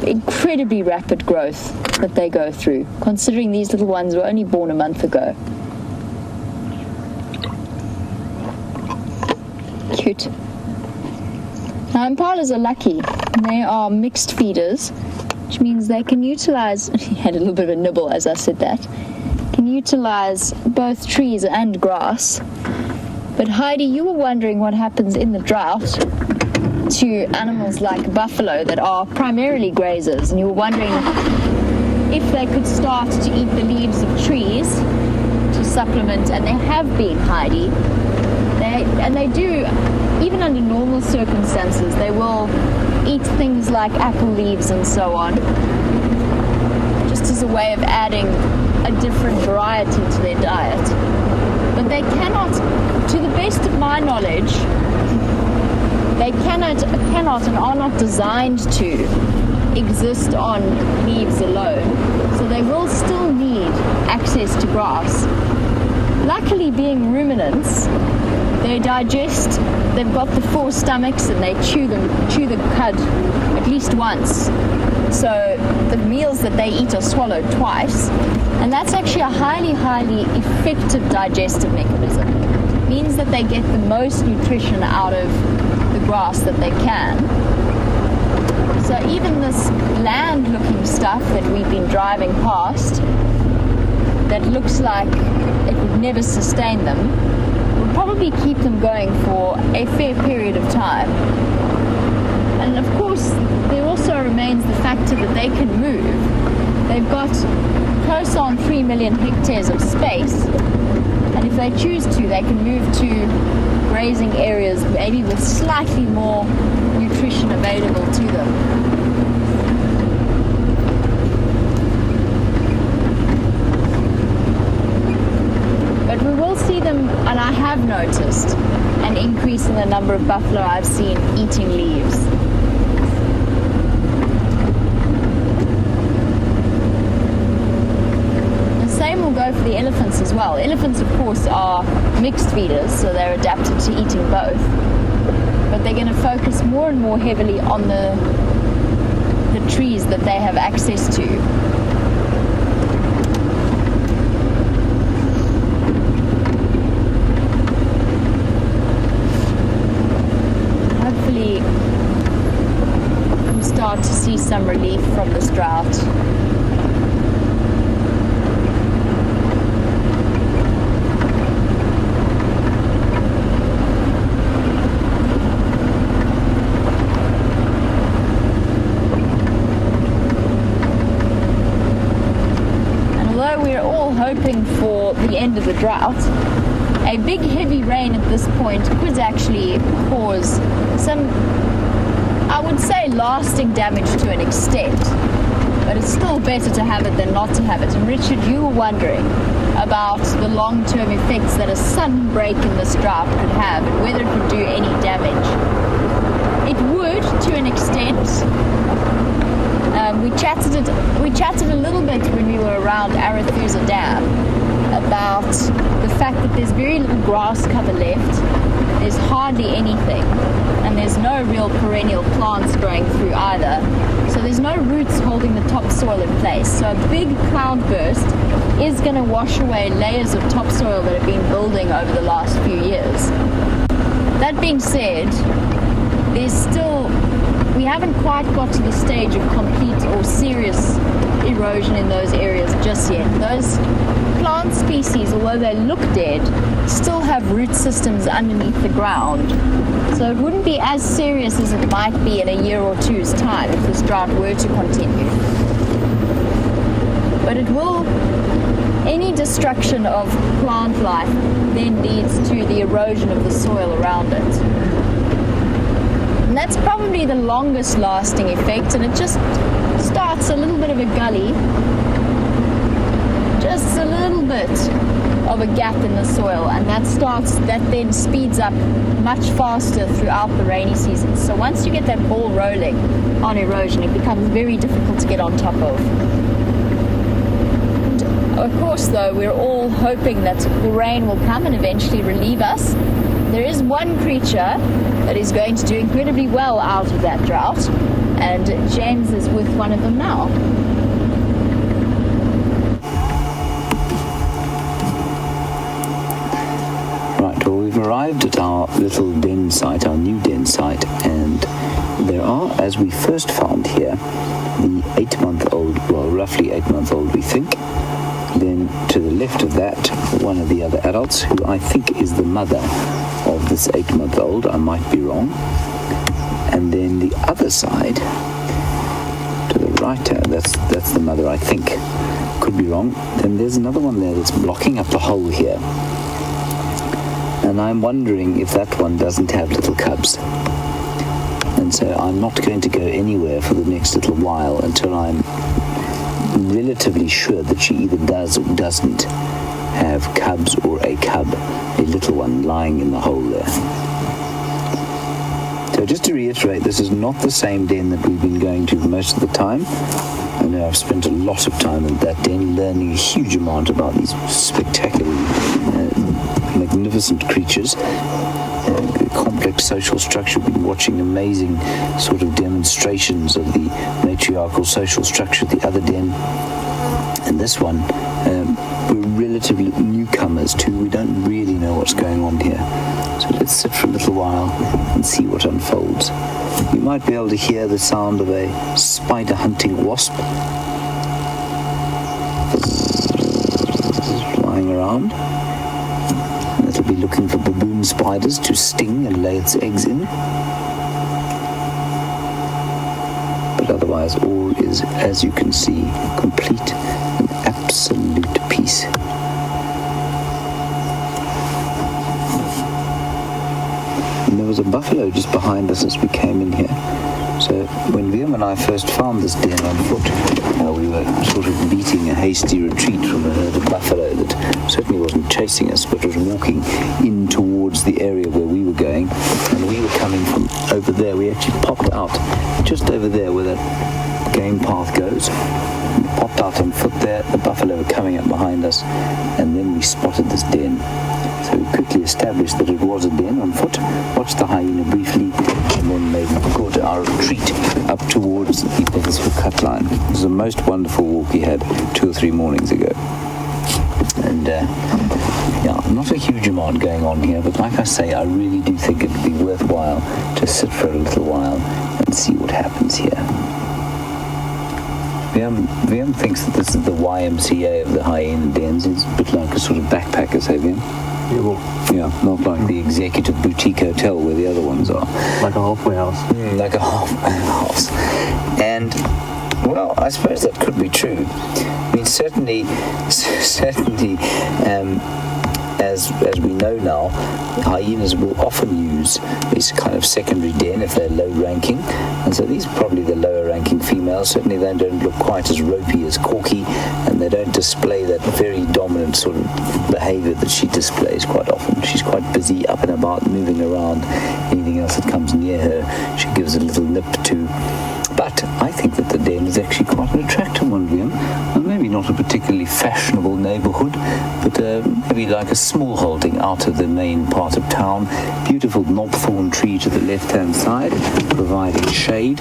[SPEAKER 1] incredibly rapid growth that they go through, considering these little ones were only born a month ago. Cute. Now, impalas are lucky. They are mixed feeders, which means they can utilize, he had a little bit of a nibble as I said that, can utilize both trees and grass But Heidi, you were wondering what happens in the drought to animals like buffalo that are primarily grazers, and you were wondering if they could start to eat the leaves of trees to supplement, and they have been, Heidi. They do, even under normal circumstances, they will eat things like apple leaves and so on, just as a way of adding a different variety to their diet. But they cannot, to the best of my knowledge, they cannot and are not designed to exist on leaves alone. So they will still need access to grass. Luckily, being ruminants, they digest, they've got the 4 stomachs and they chew the cud at least once. So the meals that they eat are swallowed twice. And that's actually a highly, highly effective digestive mechanism. It means that they get the most nutrition out of the grass that they can. So even this land-looking stuff that we've been driving past, that looks like it would never sustain them, will probably keep them going for a fair period of time. And of course, there also remains the factor that they can move. They've got close on 3 million hectares of space, and if they choose to, they can move to grazing areas maybe with slightly more nutrition available to them. But we will see them, and I have noticed an increase in the number of buffalo I've seen eating leaves. The same will go for the elephants as well. Elephants, of course, are mixed feeders, so they're adapted to eating both. But they're going to focus more and more heavily on the trees that they have access to. Hopefully, we start to see some relief from this drought. Hoping for the end of the drought, a big heavy rain at this point could actually cause some, I would say, lasting damage to an extent, but it's still better to have it than not to have it. And Richard, you were wondering about the long-term effects that a sudden break in this drought could have and whether it would do any damage. It would, to an extent. We chatted a little bit when we were around Arathusa Dam about the fact that there's very little grass cover left, there's hardly anything, and there's no real perennial plants growing through either. So there's no roots holding the topsoil in place. So a big cloudburst is going to wash away layers of topsoil that have been building over the last few years. That being said, we haven't quite got to the stage of complete or serious erosion in those areas just yet. Those plant species, although they look dead, still have root systems underneath the ground. So it wouldn't be as serious as it might be in a year or two's time if this drought were to continue. But it will, any destruction of plant life then leads to the erosion of the soil around it. And that's probably the longest lasting effect, and it just starts a little bit of a gully, just a little bit of a gap in the soil, and that then speeds up much faster throughout the rainy season. So once you get that ball rolling on erosion, it becomes very difficult to get on top of. Of course, though, we're all hoping that the rain will come and eventually relieve us. There is one creature that is going to do incredibly well out of that drought, and James is with one of them now.
[SPEAKER 2] Right, well, we've arrived at our little den site, our new den site, and there are, as we first found here, the 8-month-old, well, roughly 8-month-old, we think, Then to the left of that, one of the other adults, who I think is the mother of this 8-month-old. I might be wrong. And then the other side, to the right, that's the mother, I think. Could be wrong. Then there's another one there that's blocking up the hole here. And I'm wondering if that one doesn't have little cubs. And so I'm not going to go anywhere for the next little while until I'm relatively sure that she either does or doesn't have cubs or a cub, a little one lying in the hole there. So just to reiterate, this is not the same den that we've been going to most of the time. I know I've spent a lot of time in that den learning a huge amount about these spectacularly magnificent creatures. Complex social structure. We've been watching amazing sort of demonstrations of the matriarchal social structure at the other den. And this one, we're relatively newcomers to. We don't really know what's going on here. So let's sit for a little while and see what unfolds. You might be able to hear the sound of a spider hunting wasp flying around. And it'll be looking for baboon spiders to sting and lay its eggs in. But otherwise, all is, as you can see, complete and absolute peace. And there was a buffalo just behind us as we came in here. So when Liam and I first found this den on foot, we were sort of beating a hasty retreat from a herd of buffalo that certainly wasn't chasing us, but was walking in towards the area where we were going. And we were coming from over there. We actually popped out just over there where that game path goes. We popped out on foot there. The buffalo were coming up behind us, and then we spotted this den. So we quickly established that it was a den on foot, watched the hyena briefly, and then made good our retreat up towards the Buffelsville cut line. It was the most wonderful walk we had 2 or 3 mornings ago. And not a huge amount going on here, but like I say, I really do think it would be worthwhile to sit for a little while and see what happens here. Liam thinks that this is the YMCA of the hyena dens. It's a bit like a sort of backpackers, hey Liam? Yeah, not like the executive boutique hotel where the other ones are.
[SPEAKER 3] Like a halfway house.
[SPEAKER 2] Like a halfway house. And, well, I suppose that could be true. I mean, certainly, as we know now, hyenas will often use this kind of secondary den if they're low-ranking, and so these are probably the lower-ranking females. Certainly they don't look quite as ropey as Corky, and they don't display that very dominant sort of behavior that she displays quite often. She's quite busy, up and about, moving around. Anything else that comes near her, she gives a little nip to. But I think that the den is actually quite an attractive one, Liam. Well, maybe not a particularly fashionable neighbourhood, but maybe like a small holding out of the main part of town. Beautiful knobthorn tree to the left-hand side, providing shade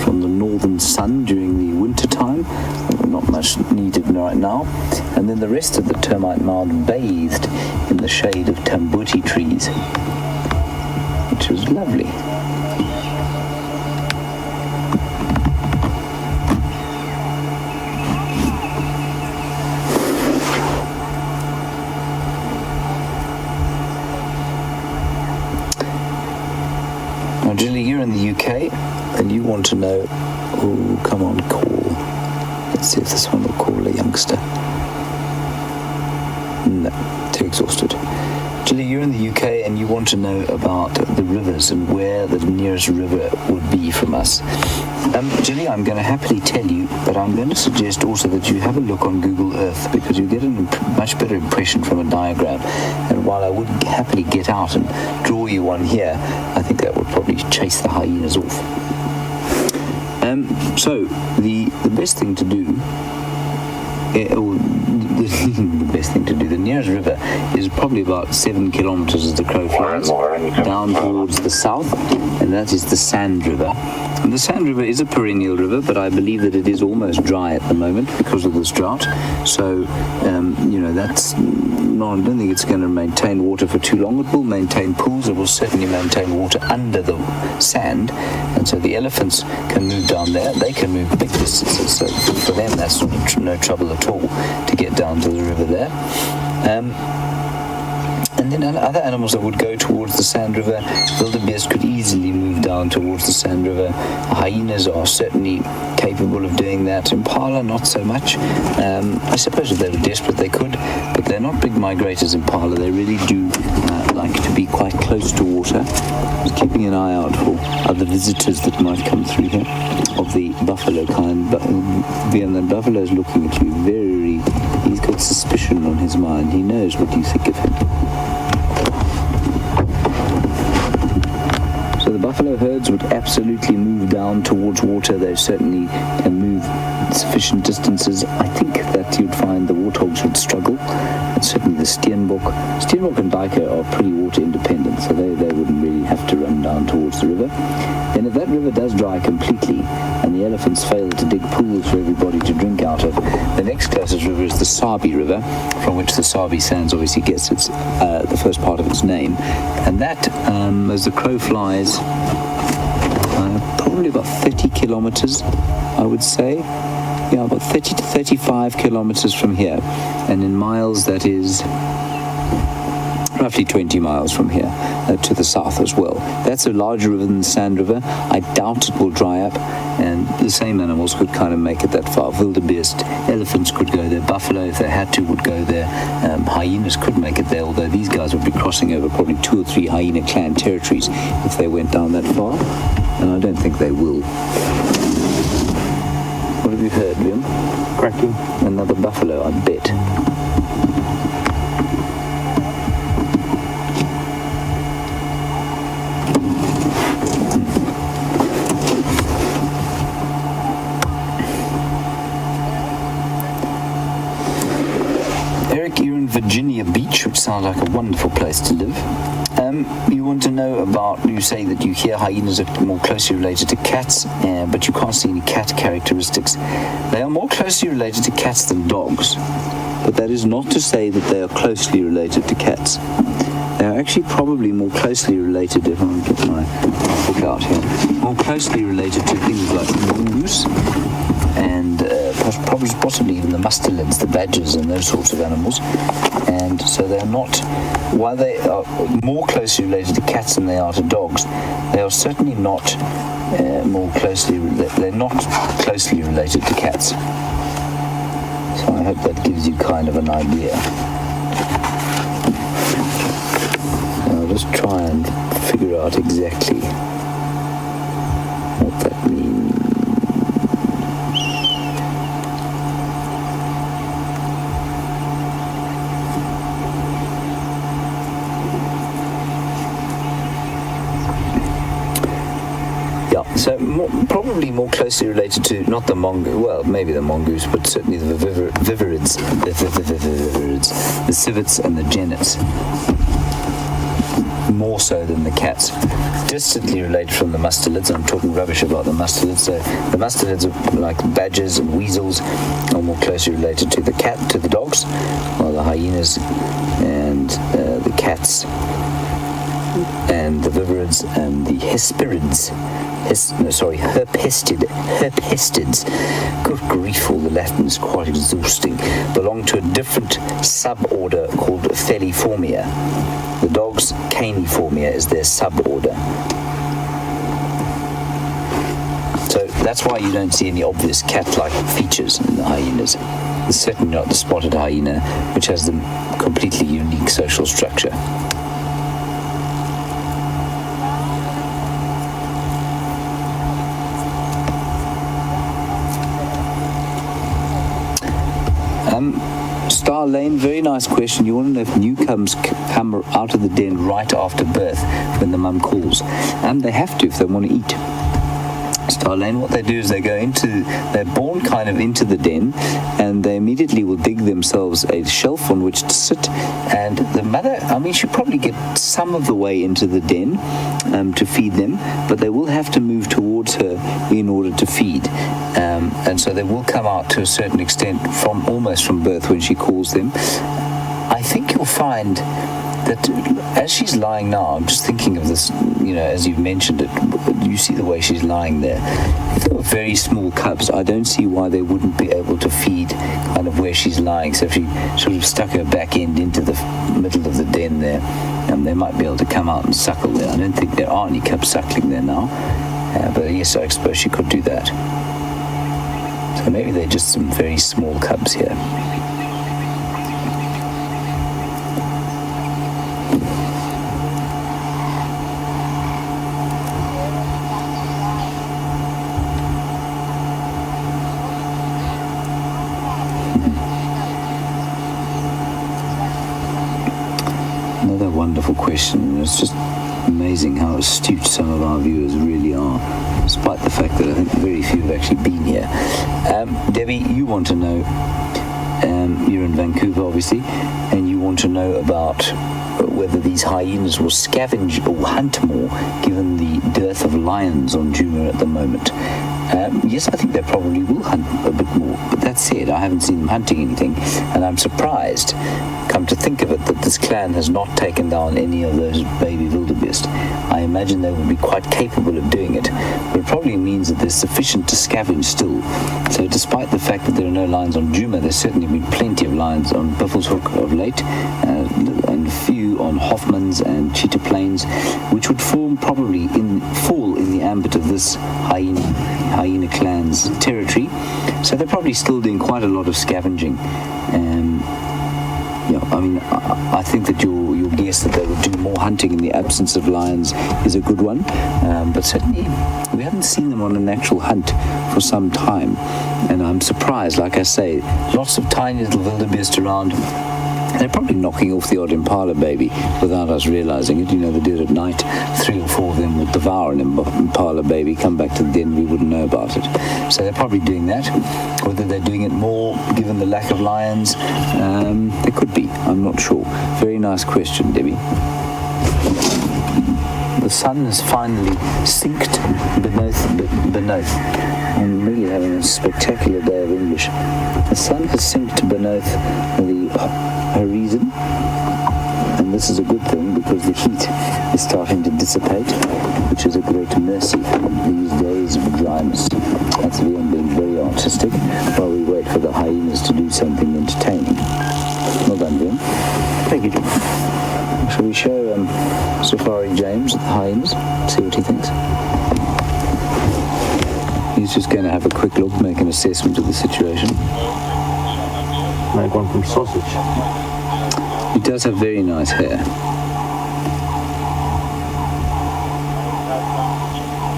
[SPEAKER 2] from the northern sun during the winter time. Not much needed right now. And then the rest of the termite mound bathed in the shade of tambuti trees, which was lovely. Now, Julie, you're in the UK, and you want to know... Oh, come on, call. Let's see if this one will call a youngster. No, too exhausted. Julie, you're in the UK, and you want to know about the rivers and where the nearest river would be from us. Julie, I'm going to happily tell you, but I'm going to suggest also that you have a look on Google Earth, because you get a much better impression from a diagram. And while I would happily get out and draw you one here, I think that would probably chase the hyenas off. So the best thing to do, the nearest river is probably about 7 kilometers as the crow flies down towards the south, and that is the Sand River. And the Sand River is a perennial river, but I believe that it is almost dry at the moment because of this drought. So, that's not, I don't think it's going to maintain water for too long. It will maintain pools. It will certainly maintain water under the sand. And so the elephants can move down there. They can move big distances. So for them, that's no trouble at all to get down to the river there. And then other animals that would go towards the Sand River, wildebeest could easily move down towards the Sand River. Hyenas are certainly capable of doing that. Impala, not so much. I suppose if they were desperate, they could, but they're not big migrators, Impala. They really do like to be quite close to water. Just keeping an eye out for other visitors that might come through here of the buffalo kind. But the buffalo is looking at you he's got suspicion on his mind. He knows what you think of him. So the buffalo herds would absolutely move down towards water. They certainly can move sufficient distances. I think that you'd find the warthogs would struggle, and certainly the Steenbok and Duiker are pretty water independent, so they wouldn't really have to run down towards the river. Then if that river does dry completely and the elephants fail to dig pools for everybody to drink out of, the next closest river is the Sabi River, from which the Sabi Sands obviously gets its the first part of its name. And that, as the crow flies, probably about 30 kilometers, I would say. Yeah, about 30 to 35 kilometers from here. And in miles, that is roughly 20 miles from here to the south as well. That's a larger river than the Sand River. I doubt it will dry up, and the same animals could kind of make it that far. Wildebeest, elephants could go there. Buffalo, if they had to, would go there. Hyenas could make it there, although these guys would be crossing over probably 2 or 3 hyena clan territories if they went down that far, and I don't think they will. What have you heard, Liam?
[SPEAKER 3] Cracking.
[SPEAKER 2] Another buffalo, I bet. Eric, you're in Virginia Beach, which sounds like a wonderful place to live. You want to know about, you say that you hear hyenas are more closely related to cats, but you can't see any cat characteristics. They are more closely related to cats than dogs, but that is not to say that they are closely related to cats. They are actually probably more closely related, if I can get my book out here, more closely related to things like mongoose and possibly even the mustelids, the badgers and those sorts of animals. And so they're not, while they are more closely related to cats than they are to dogs, they are certainly not they're not closely related to cats. So I hope that gives you kind of an idea. I'll just try and figure out exactly what that means. So probably more closely related to, not the mongoose, well, maybe the mongoose, but certainly the viverids, the civets and the genets, more so than the cats. Distantly related from the mustelids. I'm talking rubbish about the mustelids. So the mustelids are like badgers and weasels, are more closely related to the dogs, while the hyenas and the cats and the viverids and the hesperids, herpestids, good grief, all the Latin is quite exhausting, belong to a different suborder called Feliformia. The dogs, Caniformia is their suborder. So that's why you don't see any obvious cat-like features in the hyenas. It's certainly not the spotted hyena, which has the completely unique social structure. Star Lane, very nice question. You want to know if newcomers come out of the den right after birth when the mum calls. They have to if they want to eat. Star Lane, what they do is they're born kind of into the den, and they immediately will dig themselves a shelf on which to sit, and the mother, she'll probably get some of the way into the den to feed them, but they will have to move towards her in order to feed. And so they will come out to a certain extent almost from birth when she calls them. I think you'll find that as she's lying now, I'm just thinking of this, as you've mentioned it, you see the way she's lying there. If they were very small cubs, I don't see why they wouldn't be able to feed kind of where she's lying. So if she sort of stuck her back end into the middle of the den there, they might be able to come out and suckle there. I don't think there are any cubs suckling there now, but yes, I suppose she could do that. So maybe they're just some very small cubs here. Another wonderful question. It's just amazing how astute some of our viewers really are, despite the fact that I think very few have actually been here. Debbie, you want to know, you're in Vancouver obviously, and you want to know about whether these hyenas will scavenge or hunt more given the dearth of lions on Djuma at the moment. Yes, I think they probably will hunt a bit more, but that said, I haven't seen them hunting anything, and I'm surprised, come to think of it, that this clan has not taken down any of those baby wildebeest. I imagine they would be quite capable of doing it, but it probably means that there's sufficient to scavenge still. So despite the fact that there are no lions on Djuma, there's certainly been plenty of lions on Buffelshoek of late, and a few on Hoffman's and Cheetah Plains, which would fall in the ambit of this hyena clan's territory. So they're probably still doing quite a lot of scavenging. I think that your guess that they would do more hunting in the absence of lions is a good one, but certainly we haven't seen them on an actual hunt for some time, and I'm surprised. Like I say, lots of tiny little wildebeest around. They're probably knocking off the odd impala baby without us realizing it. They did at night. 3 or 4 of them would devour an impala baby, come back to the den, we wouldn't know about it. So they're probably doing that. Whether they're doing it more given the lack of lions, they could be. I'm not sure. Very nice question, Debbie. The sun has finally sinked beneath. I'm really having a spectacular day of English. The sun has sinked beneath the horizon, and this is a good thing because the heat is starting to dissipate, which is a great mercy these days of dryness. That's Liam being very artistic while we wait for the hyenas to do something entertaining. Well done, Liam. Thank you, Jim. Shall we show Safari James the hyenas, see what he thinks? He's just going to have a quick look, make an assessment of the situation.
[SPEAKER 3] Make one from sausage.
[SPEAKER 2] He does have very nice hair.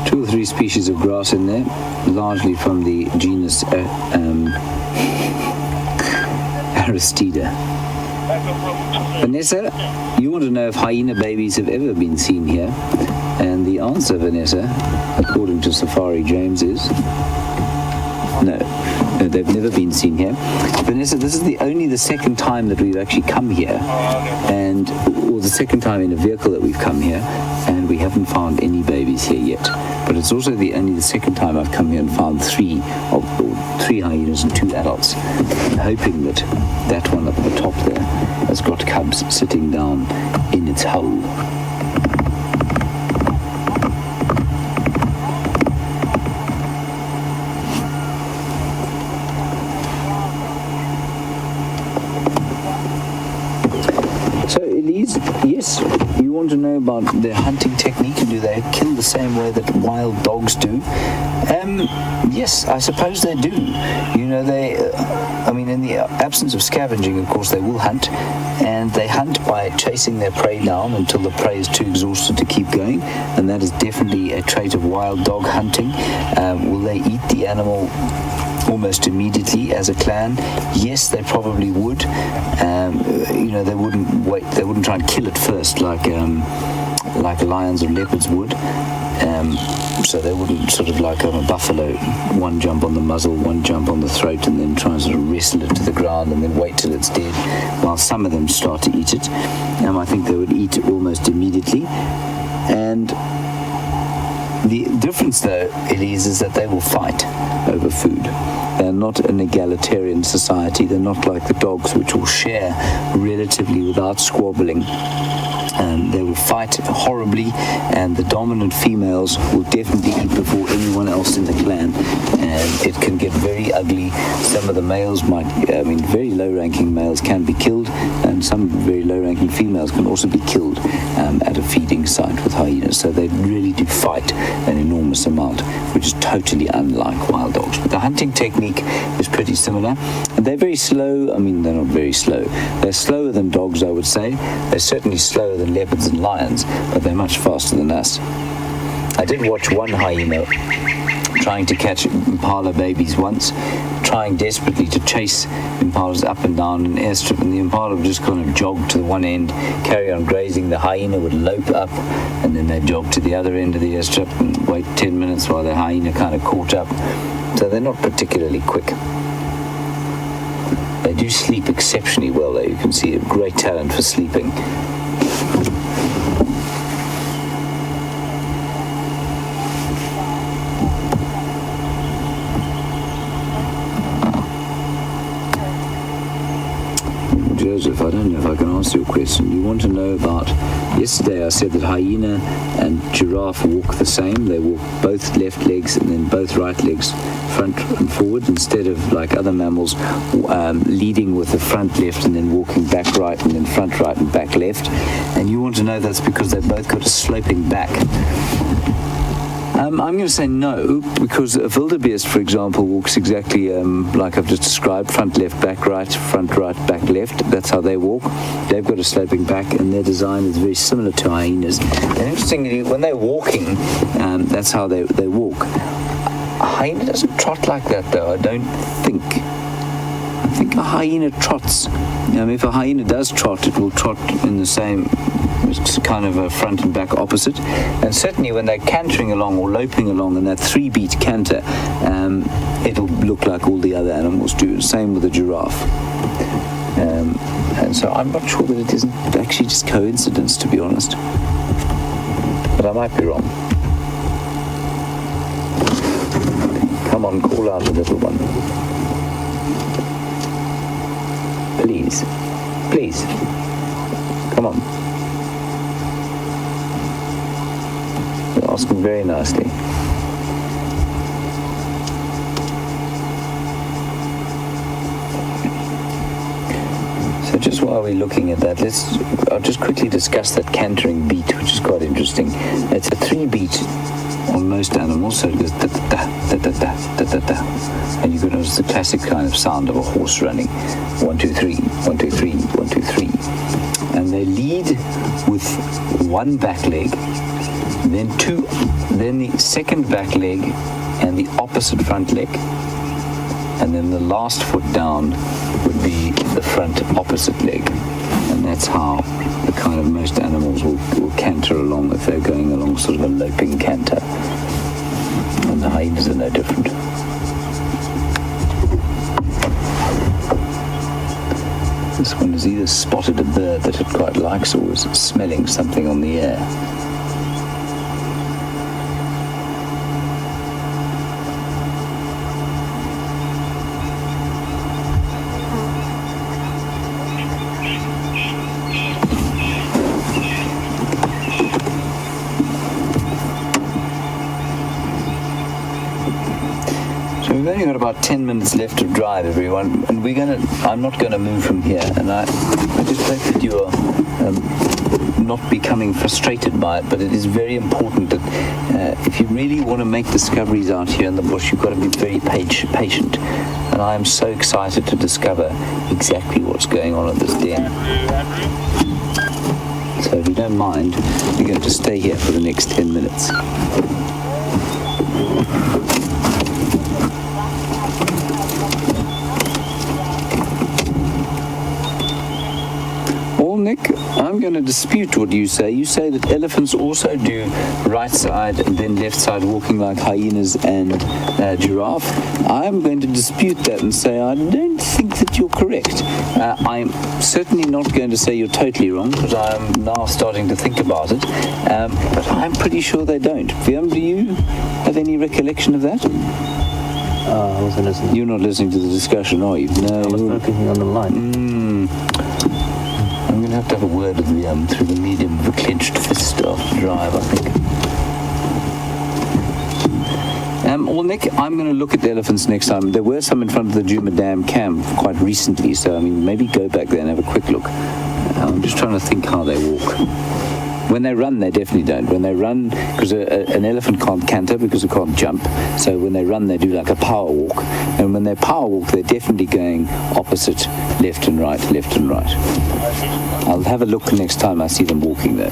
[SPEAKER 2] 2 or 3 species of grass in there, largely from the genus Aristida. Vanessa, you want to know if hyena babies have ever been seen here? And the answer, Vanessa, according to Safari James, is no, they've never been seen here. Vanessa, this is only the second time that we've actually come here, or the second time in a vehicle that we've come here, and we haven't found any babies here yet. But it's also only the second time I've come here and found 3 hyenas and 2 adults. I'm hoping that one at the top there has got cubs sitting down in its hole. So Elise, yes, you want to know about their hunting technique, and do they kill the same way that wild dogs do? Yes, I suppose they do. In the absence of scavenging, of course, they will hunt, and they hunt by chasing their prey down until the prey is too exhausted to keep going, and that is definitely a trait of wild dog hunting. Will they eat the animal almost immediately as a clan? Yes, they probably would. They wouldn't wait. They wouldn't try and kill it first like lions or leopards would. So they wouldn't sort of like on a buffalo, one jump on the muzzle, one jump on the throat, and then try and sort of wrestle it to the ground and then wait till it's dead, while some of them start to eat it. I think they would eat it almost immediately. And The difference, though, Elise, is that they will fight over food. They're not an egalitarian society. They're not like the dogs, which will share relatively without squabbling. They will fight horribly, and the dominant females will definitely eat before anyone else in the clan, and it can get very ugly. Some of the males very low-ranking males can be killed, and some very low-ranking females can also be killed at a feeding site with hyenas. So they really do fight an enormous amount, which is totally unlike wild dogs. But the hunting technique is pretty similar, and they're very slow. I mean, they're not very slow. They're slower than dogs, I would say. They're certainly slower than leopards and lions, but they're much faster than us. I did watch one hyena trying to catch impala babies once, trying desperately to chase impalas up and down an airstrip, and the impala would just kind of jog to the one end, carry on grazing. The hyena would lope up, and then they'd jog to the other end of the airstrip and wait 10 minutes while the hyena kind of caught up. So they're not particularly quick. They do sleep exceptionally well, though. You can see a great talent for sleeping. Joseph, I don't know if I can answer your question. You want to know about... Yesterday I said that hyena and giraffe walk the same. They walk both left legs and then both right legs front and forward, instead of, like other mammals, leading with the front left and then walking back right and then front right and back left. And you want to know that's because they've both got a sloping back. I'm going to say no, because a wildebeest, for example, walks exactly like I've just described: front left, back right, front right, back left. That's how they walk. They've got a sloping back, and their design is very similar to hyenas. And interestingly, when they're walking, that's how they walk. A hyena doesn't trot like that, though, I don't think. I think a hyena trots. If a hyena does trot, it will trot in the same... It's kind of a front and back opposite, and certainly when they're cantering along or loping along in that 3-beat canter, it'll look like all the other animals do. Same with the giraffe. And so I'm not sure that it isn't actually just coincidence, to be honest, but I might be wrong. Come on, call out the little one, please, come on. Asking very nicely. So just while we're looking at that, I'll just quickly discuss that cantering beat, which is quite interesting. It's a 3-beat on most animals, so it goes da da da da da da da da, and you can notice the classic kind of sound of a horse running. 1 2 3, 1 2 3, 1 2 3, and they lead with one back leg, then the second back leg and the opposite front leg, and then the last foot down would be the front opposite leg. And that's how the kind of most animals will canter along if they're going along sort of a loping canter. And the hyenas are no different. This one has either spotted a bird that it quite likes, or is smelling something on the air. We've only got about 10 minutes left to drive, everyone, and I'm not going to move from here, and I just hope that you are not becoming frustrated by it, but it is very important that if you really want to make discoveries out here in the bush, you've got to be very patient, and I am so excited to discover exactly what's going on at this den. So if you don't mind, we're going to stay here for the next 10 minutes. Nick, I'm I'm going to dispute what you say. You say that elephants also do right side and then left side walking like hyenas and giraffe. I'm going to dispute that and say I don't think that you're correct. I'm certainly not going to say you're totally wrong, because I'm now starting to think about it. But I'm pretty sure they don't. Viam, do you have any recollection of that?
[SPEAKER 3] I wasn't listening.
[SPEAKER 2] You're not listening to the discussion, are you? No.
[SPEAKER 3] I was focusing on the line.
[SPEAKER 2] I'm going to have a word with Liam through the medium of a clenched fist after drive, I think. Well, Nick, I'm going to look at the elephants next time. There were some in front of the Djuma Dam camp quite recently, so, I mean, maybe go back there and have a quick look. I'm just trying to think how they walk. When they run, they definitely don't. When they run, because an elephant can't canter because it can't jump, so when they run, they do like a power walk. And when they power walk, they're definitely going opposite, left and right, left and right. I'll have a look next time I see them walking there.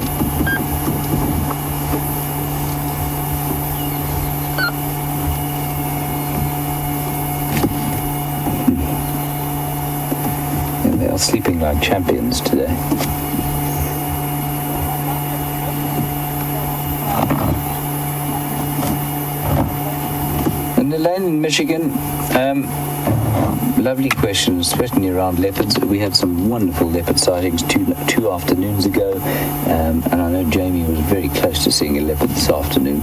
[SPEAKER 2] And they are sleeping like champions today. Elaine in Michigan, lovely questions, especially around leopards. We had some wonderful leopard sightings two afternoons ago, and I know Jamie was very close to seeing a leopard this afternoon.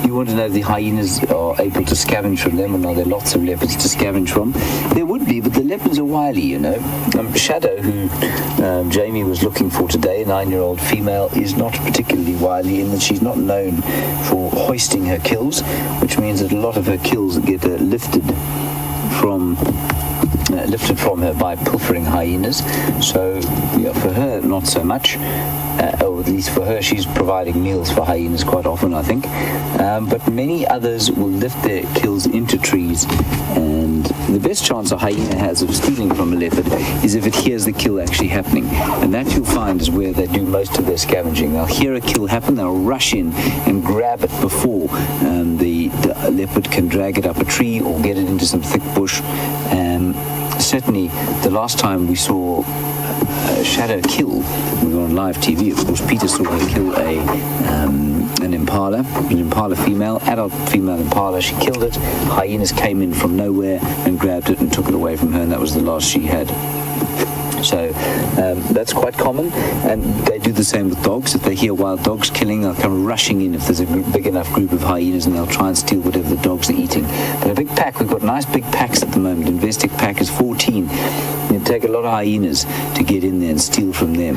[SPEAKER 2] You want to know if the hyenas are able to scavenge from them, and are there lots of leopards to scavenge from? There would be, but the leopards are wily, you know. Shadow, who Jamie was looking for today, a 9-year-old female, is not particularly wily in that she's not known for hoisting her kills, which means that a lot of her kills get lifted from her by pilfering hyenas. So, yeah, for her, not so much. Or at least for her, she's providing meals for hyenas quite often, I think. But many others will lift their kills into trees, and the best chance a hyena has of stealing from a leopard is if it hears the kill actually happening. And that, you'll find, is where they do most of their scavenging. They'll hear a kill happen, they'll rush in and grab it before the leopard can drag it up a tree or get it into some thick bush. Certainly, the last time we saw Shadow kill, we were on live TV, of course. Peter saw her kill an impala, female, adult female impala. She killed it. Hyenas came in from nowhere and grabbed it and took it away from her, and that was the last she had. So that's quite common, and they do the same with dogs. If they hear wild dogs killing, they'll come rushing in if there's a big enough group of hyenas, and they'll try and steal whatever the dogs are eating. But a big pack, we've got nice big packs at the moment. Investec pack is 14. It'd take a lot of hyenas to get in there and steal from them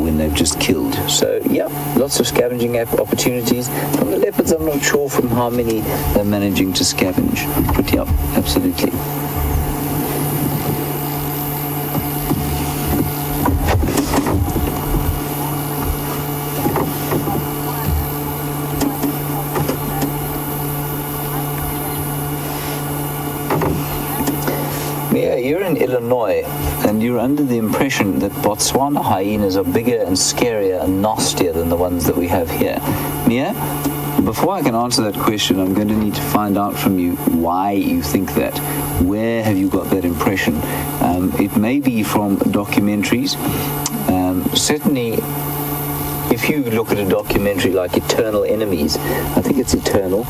[SPEAKER 2] when they've just killed. So, yeah, lots of scavenging opportunities. From the leopards, I'm not sure from how many they're managing to scavenge. But, yeah, absolutely. You're in Illinois, and you're under the impression that Botswana hyenas are bigger and scarier and nastier than the ones that we have here. Mia, before I can answer that question, I'm going to need to find out from you why you think that. Where have you got that impression? It may be from documentaries. Certainly, if you look at a documentary like Eternal Enemies, I think it's Eternal,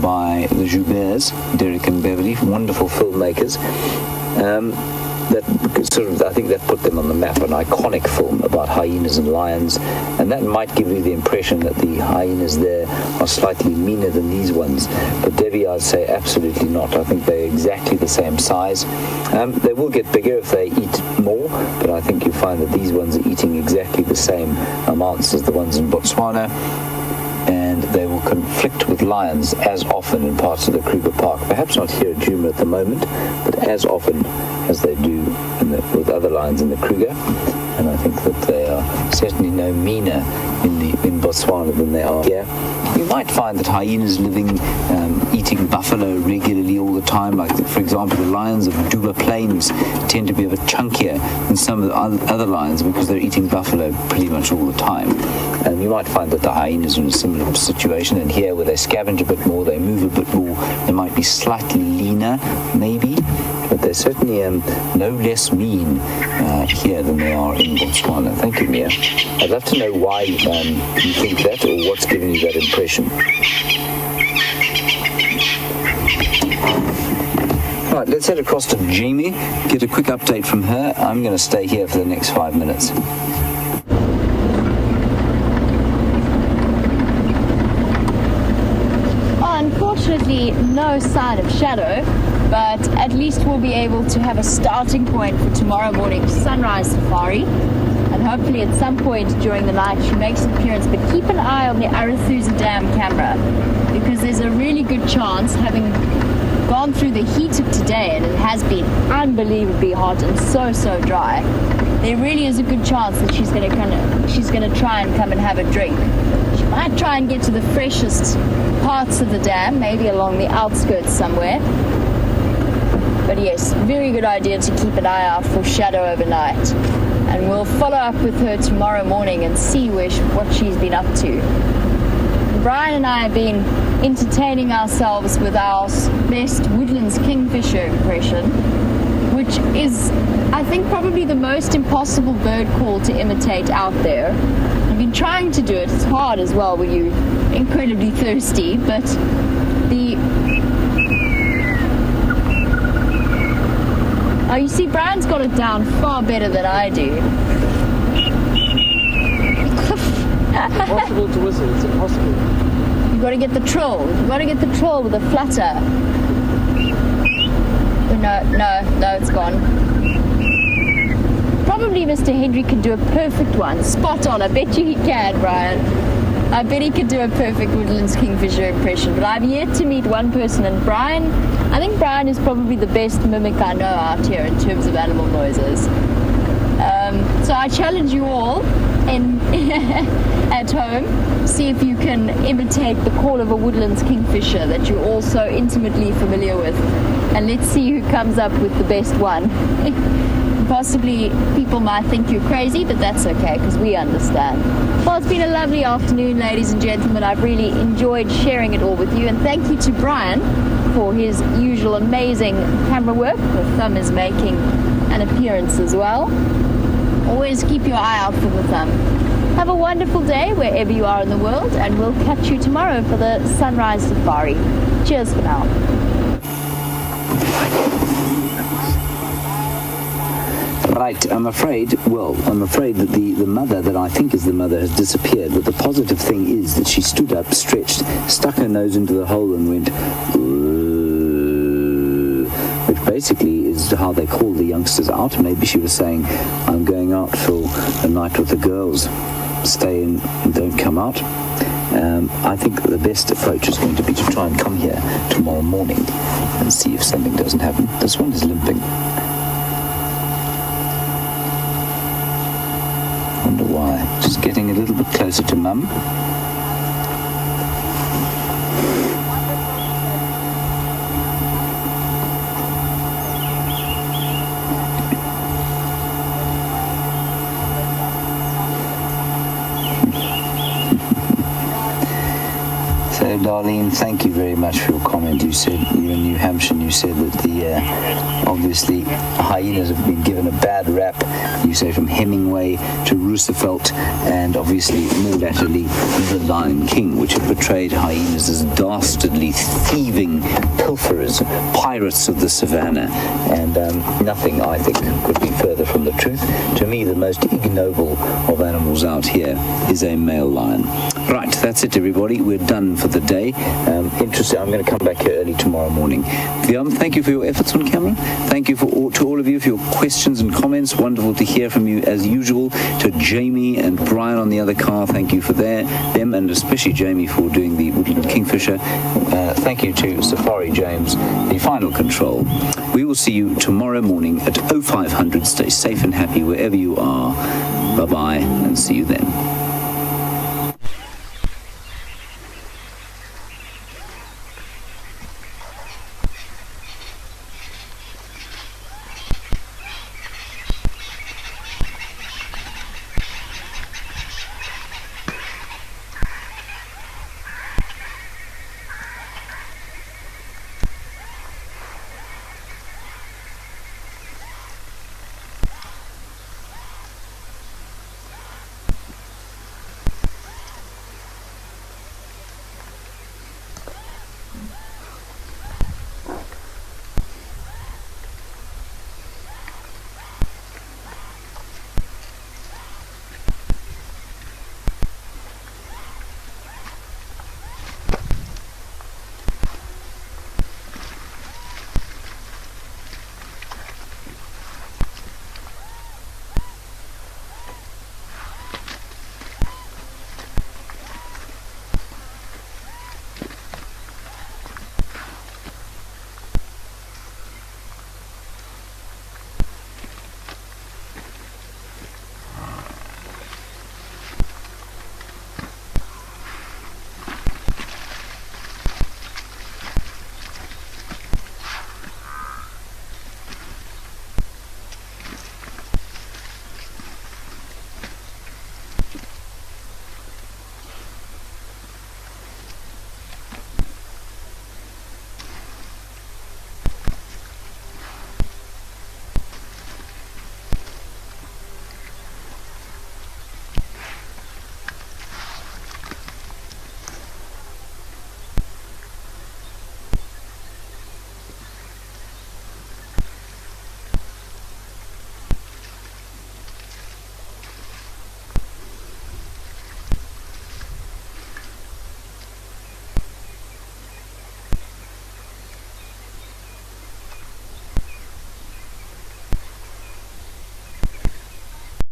[SPEAKER 2] by the Jouberts, Derek and Beverly, wonderful filmmakers, that sort of, I think that put them on the map, an iconic film about hyenas and lions, and that might give you the impression that the hyenas there are slightly meaner than these ones. But Debbie, I'd say absolutely not. I think they're exactly the same size. They will get bigger if they eat more, but I think you find that these ones are eating exactly the same amounts as the ones in Botswana, and they will conflict with lions as often in parts of the Kruger Park. Perhaps not here at Djuma at the moment, but as often as they do with other lions in the Kruger. And I think that they are certainly no meaner in Botswana than they are here. You might find that hyenas living, eating buffalo regularly all the time, like, for example, the lions of Duba Plains tend to be a bit chunkier than some of the other lions because they're eating buffalo pretty much all the time. And you might find that the hyenas are in a similar situation, and here where they scavenge a bit more, they move a bit more, they might be slightly leaner, maybe, but they're certainly no less mean here than they are in Botswana. Thank you, Mia. I'd love to know why you think that, or what's giving you that impression. Right, let's head across to Jamie, get a quick update from her. I'm going to stay here for the next 5 minutes.
[SPEAKER 1] Unfortunately, no sign of Shadow, but at least we'll be able to have a starting point for tomorrow morning's sunrise safari. And hopefully at some point during the night she makes an appearance, but keep an eye on the Arathusa Dam camera, because there's a really good chance, having gone through the heat of today, and it has been unbelievably hot and so dry, there really is a good chance that she's going to try and come and have a drink. She might try and get to the freshest parts of the dam, maybe along the outskirts somewhere. But yes, very good idea to keep an eye out for Shadow overnight. And we'll follow up with her tomorrow morning and see what she's been up to. Brian and I have been entertaining ourselves with our best Woodlands Kingfisher impression, which is, I think, probably the most impossible bird call to imitate out there. I've been trying to do it. It's hard as well when you're incredibly thirsty, but oh, you see, Brian's got it down far better than I do.
[SPEAKER 3] It's impossible to whistle. It's impossible.
[SPEAKER 1] You've got to get the trill. You've got to get the trill with a flutter. No, it's gone. Probably Mr. Hendry could do a perfect one. Spot on. I bet you he can, Brian. I bet he could do a perfect Woodlands Kingfisher impression. But I've yet to meet one person, and I think Brian is probably the best mimic I know out here in terms of animal noises. So I challenge you all at home, see if you can imitate the call of a Woodlands Kingfisher that you're all so intimately familiar with, and let's see who comes up with the best one. Possibly people might think you're crazy, but that's okay, because we understand. Well, it's been a lovely afternoon, ladies and gentlemen. I've really enjoyed sharing it all with you, and thank you to Brian for his usual amazing camera work. The thumb is making an appearance as well. Always keep your eye out for the thumb. Have a wonderful day wherever you are in the world, and we'll catch you tomorrow for the sunrise safari. Cheers for now.
[SPEAKER 2] Right, I'm afraid that the mother that I think is the mother has disappeared, but the positive thing is that she stood up, stretched, stuck her nose into the hole and went, which basically is how they call the youngsters out. Maybe she was saying, I'm going out for a night with the girls, stay in and don't come out. I think the best approach is going to be to try and come here tomorrow morning and see if something doesn't happen. This one is limping. Wonder why. Just getting a little bit closer to Mum. So, Darlene, thank you very much for your comment. You said you're in New Hampshire, and you said that obviously hyenas have been given a bad rap. You say from Hemingway to Roosevelt, and obviously more latterly The Lion King, which have portrayed hyenas as dastardly, thieving pilferers, pirates of the savannah, and nothing, I think, could be further from the truth. To me, the most ignoble of animals out here is a male lion. Right, that's it, everybody. We're done for the day. Interesting. I'm going to come back here early tomorrow morning. Thank you for your efforts on camera. Thank you to all of you for your questions and comments. Wonderful to hear from you as usual. To Jamie and Brian on the other car, thank you for them, and especially Jamie for doing the Woodland Kingfisher. Thank you to Safari James, the final control. We will see you tomorrow morning at 0500. Stay safe and happy wherever you are. Bye-bye, and see you then.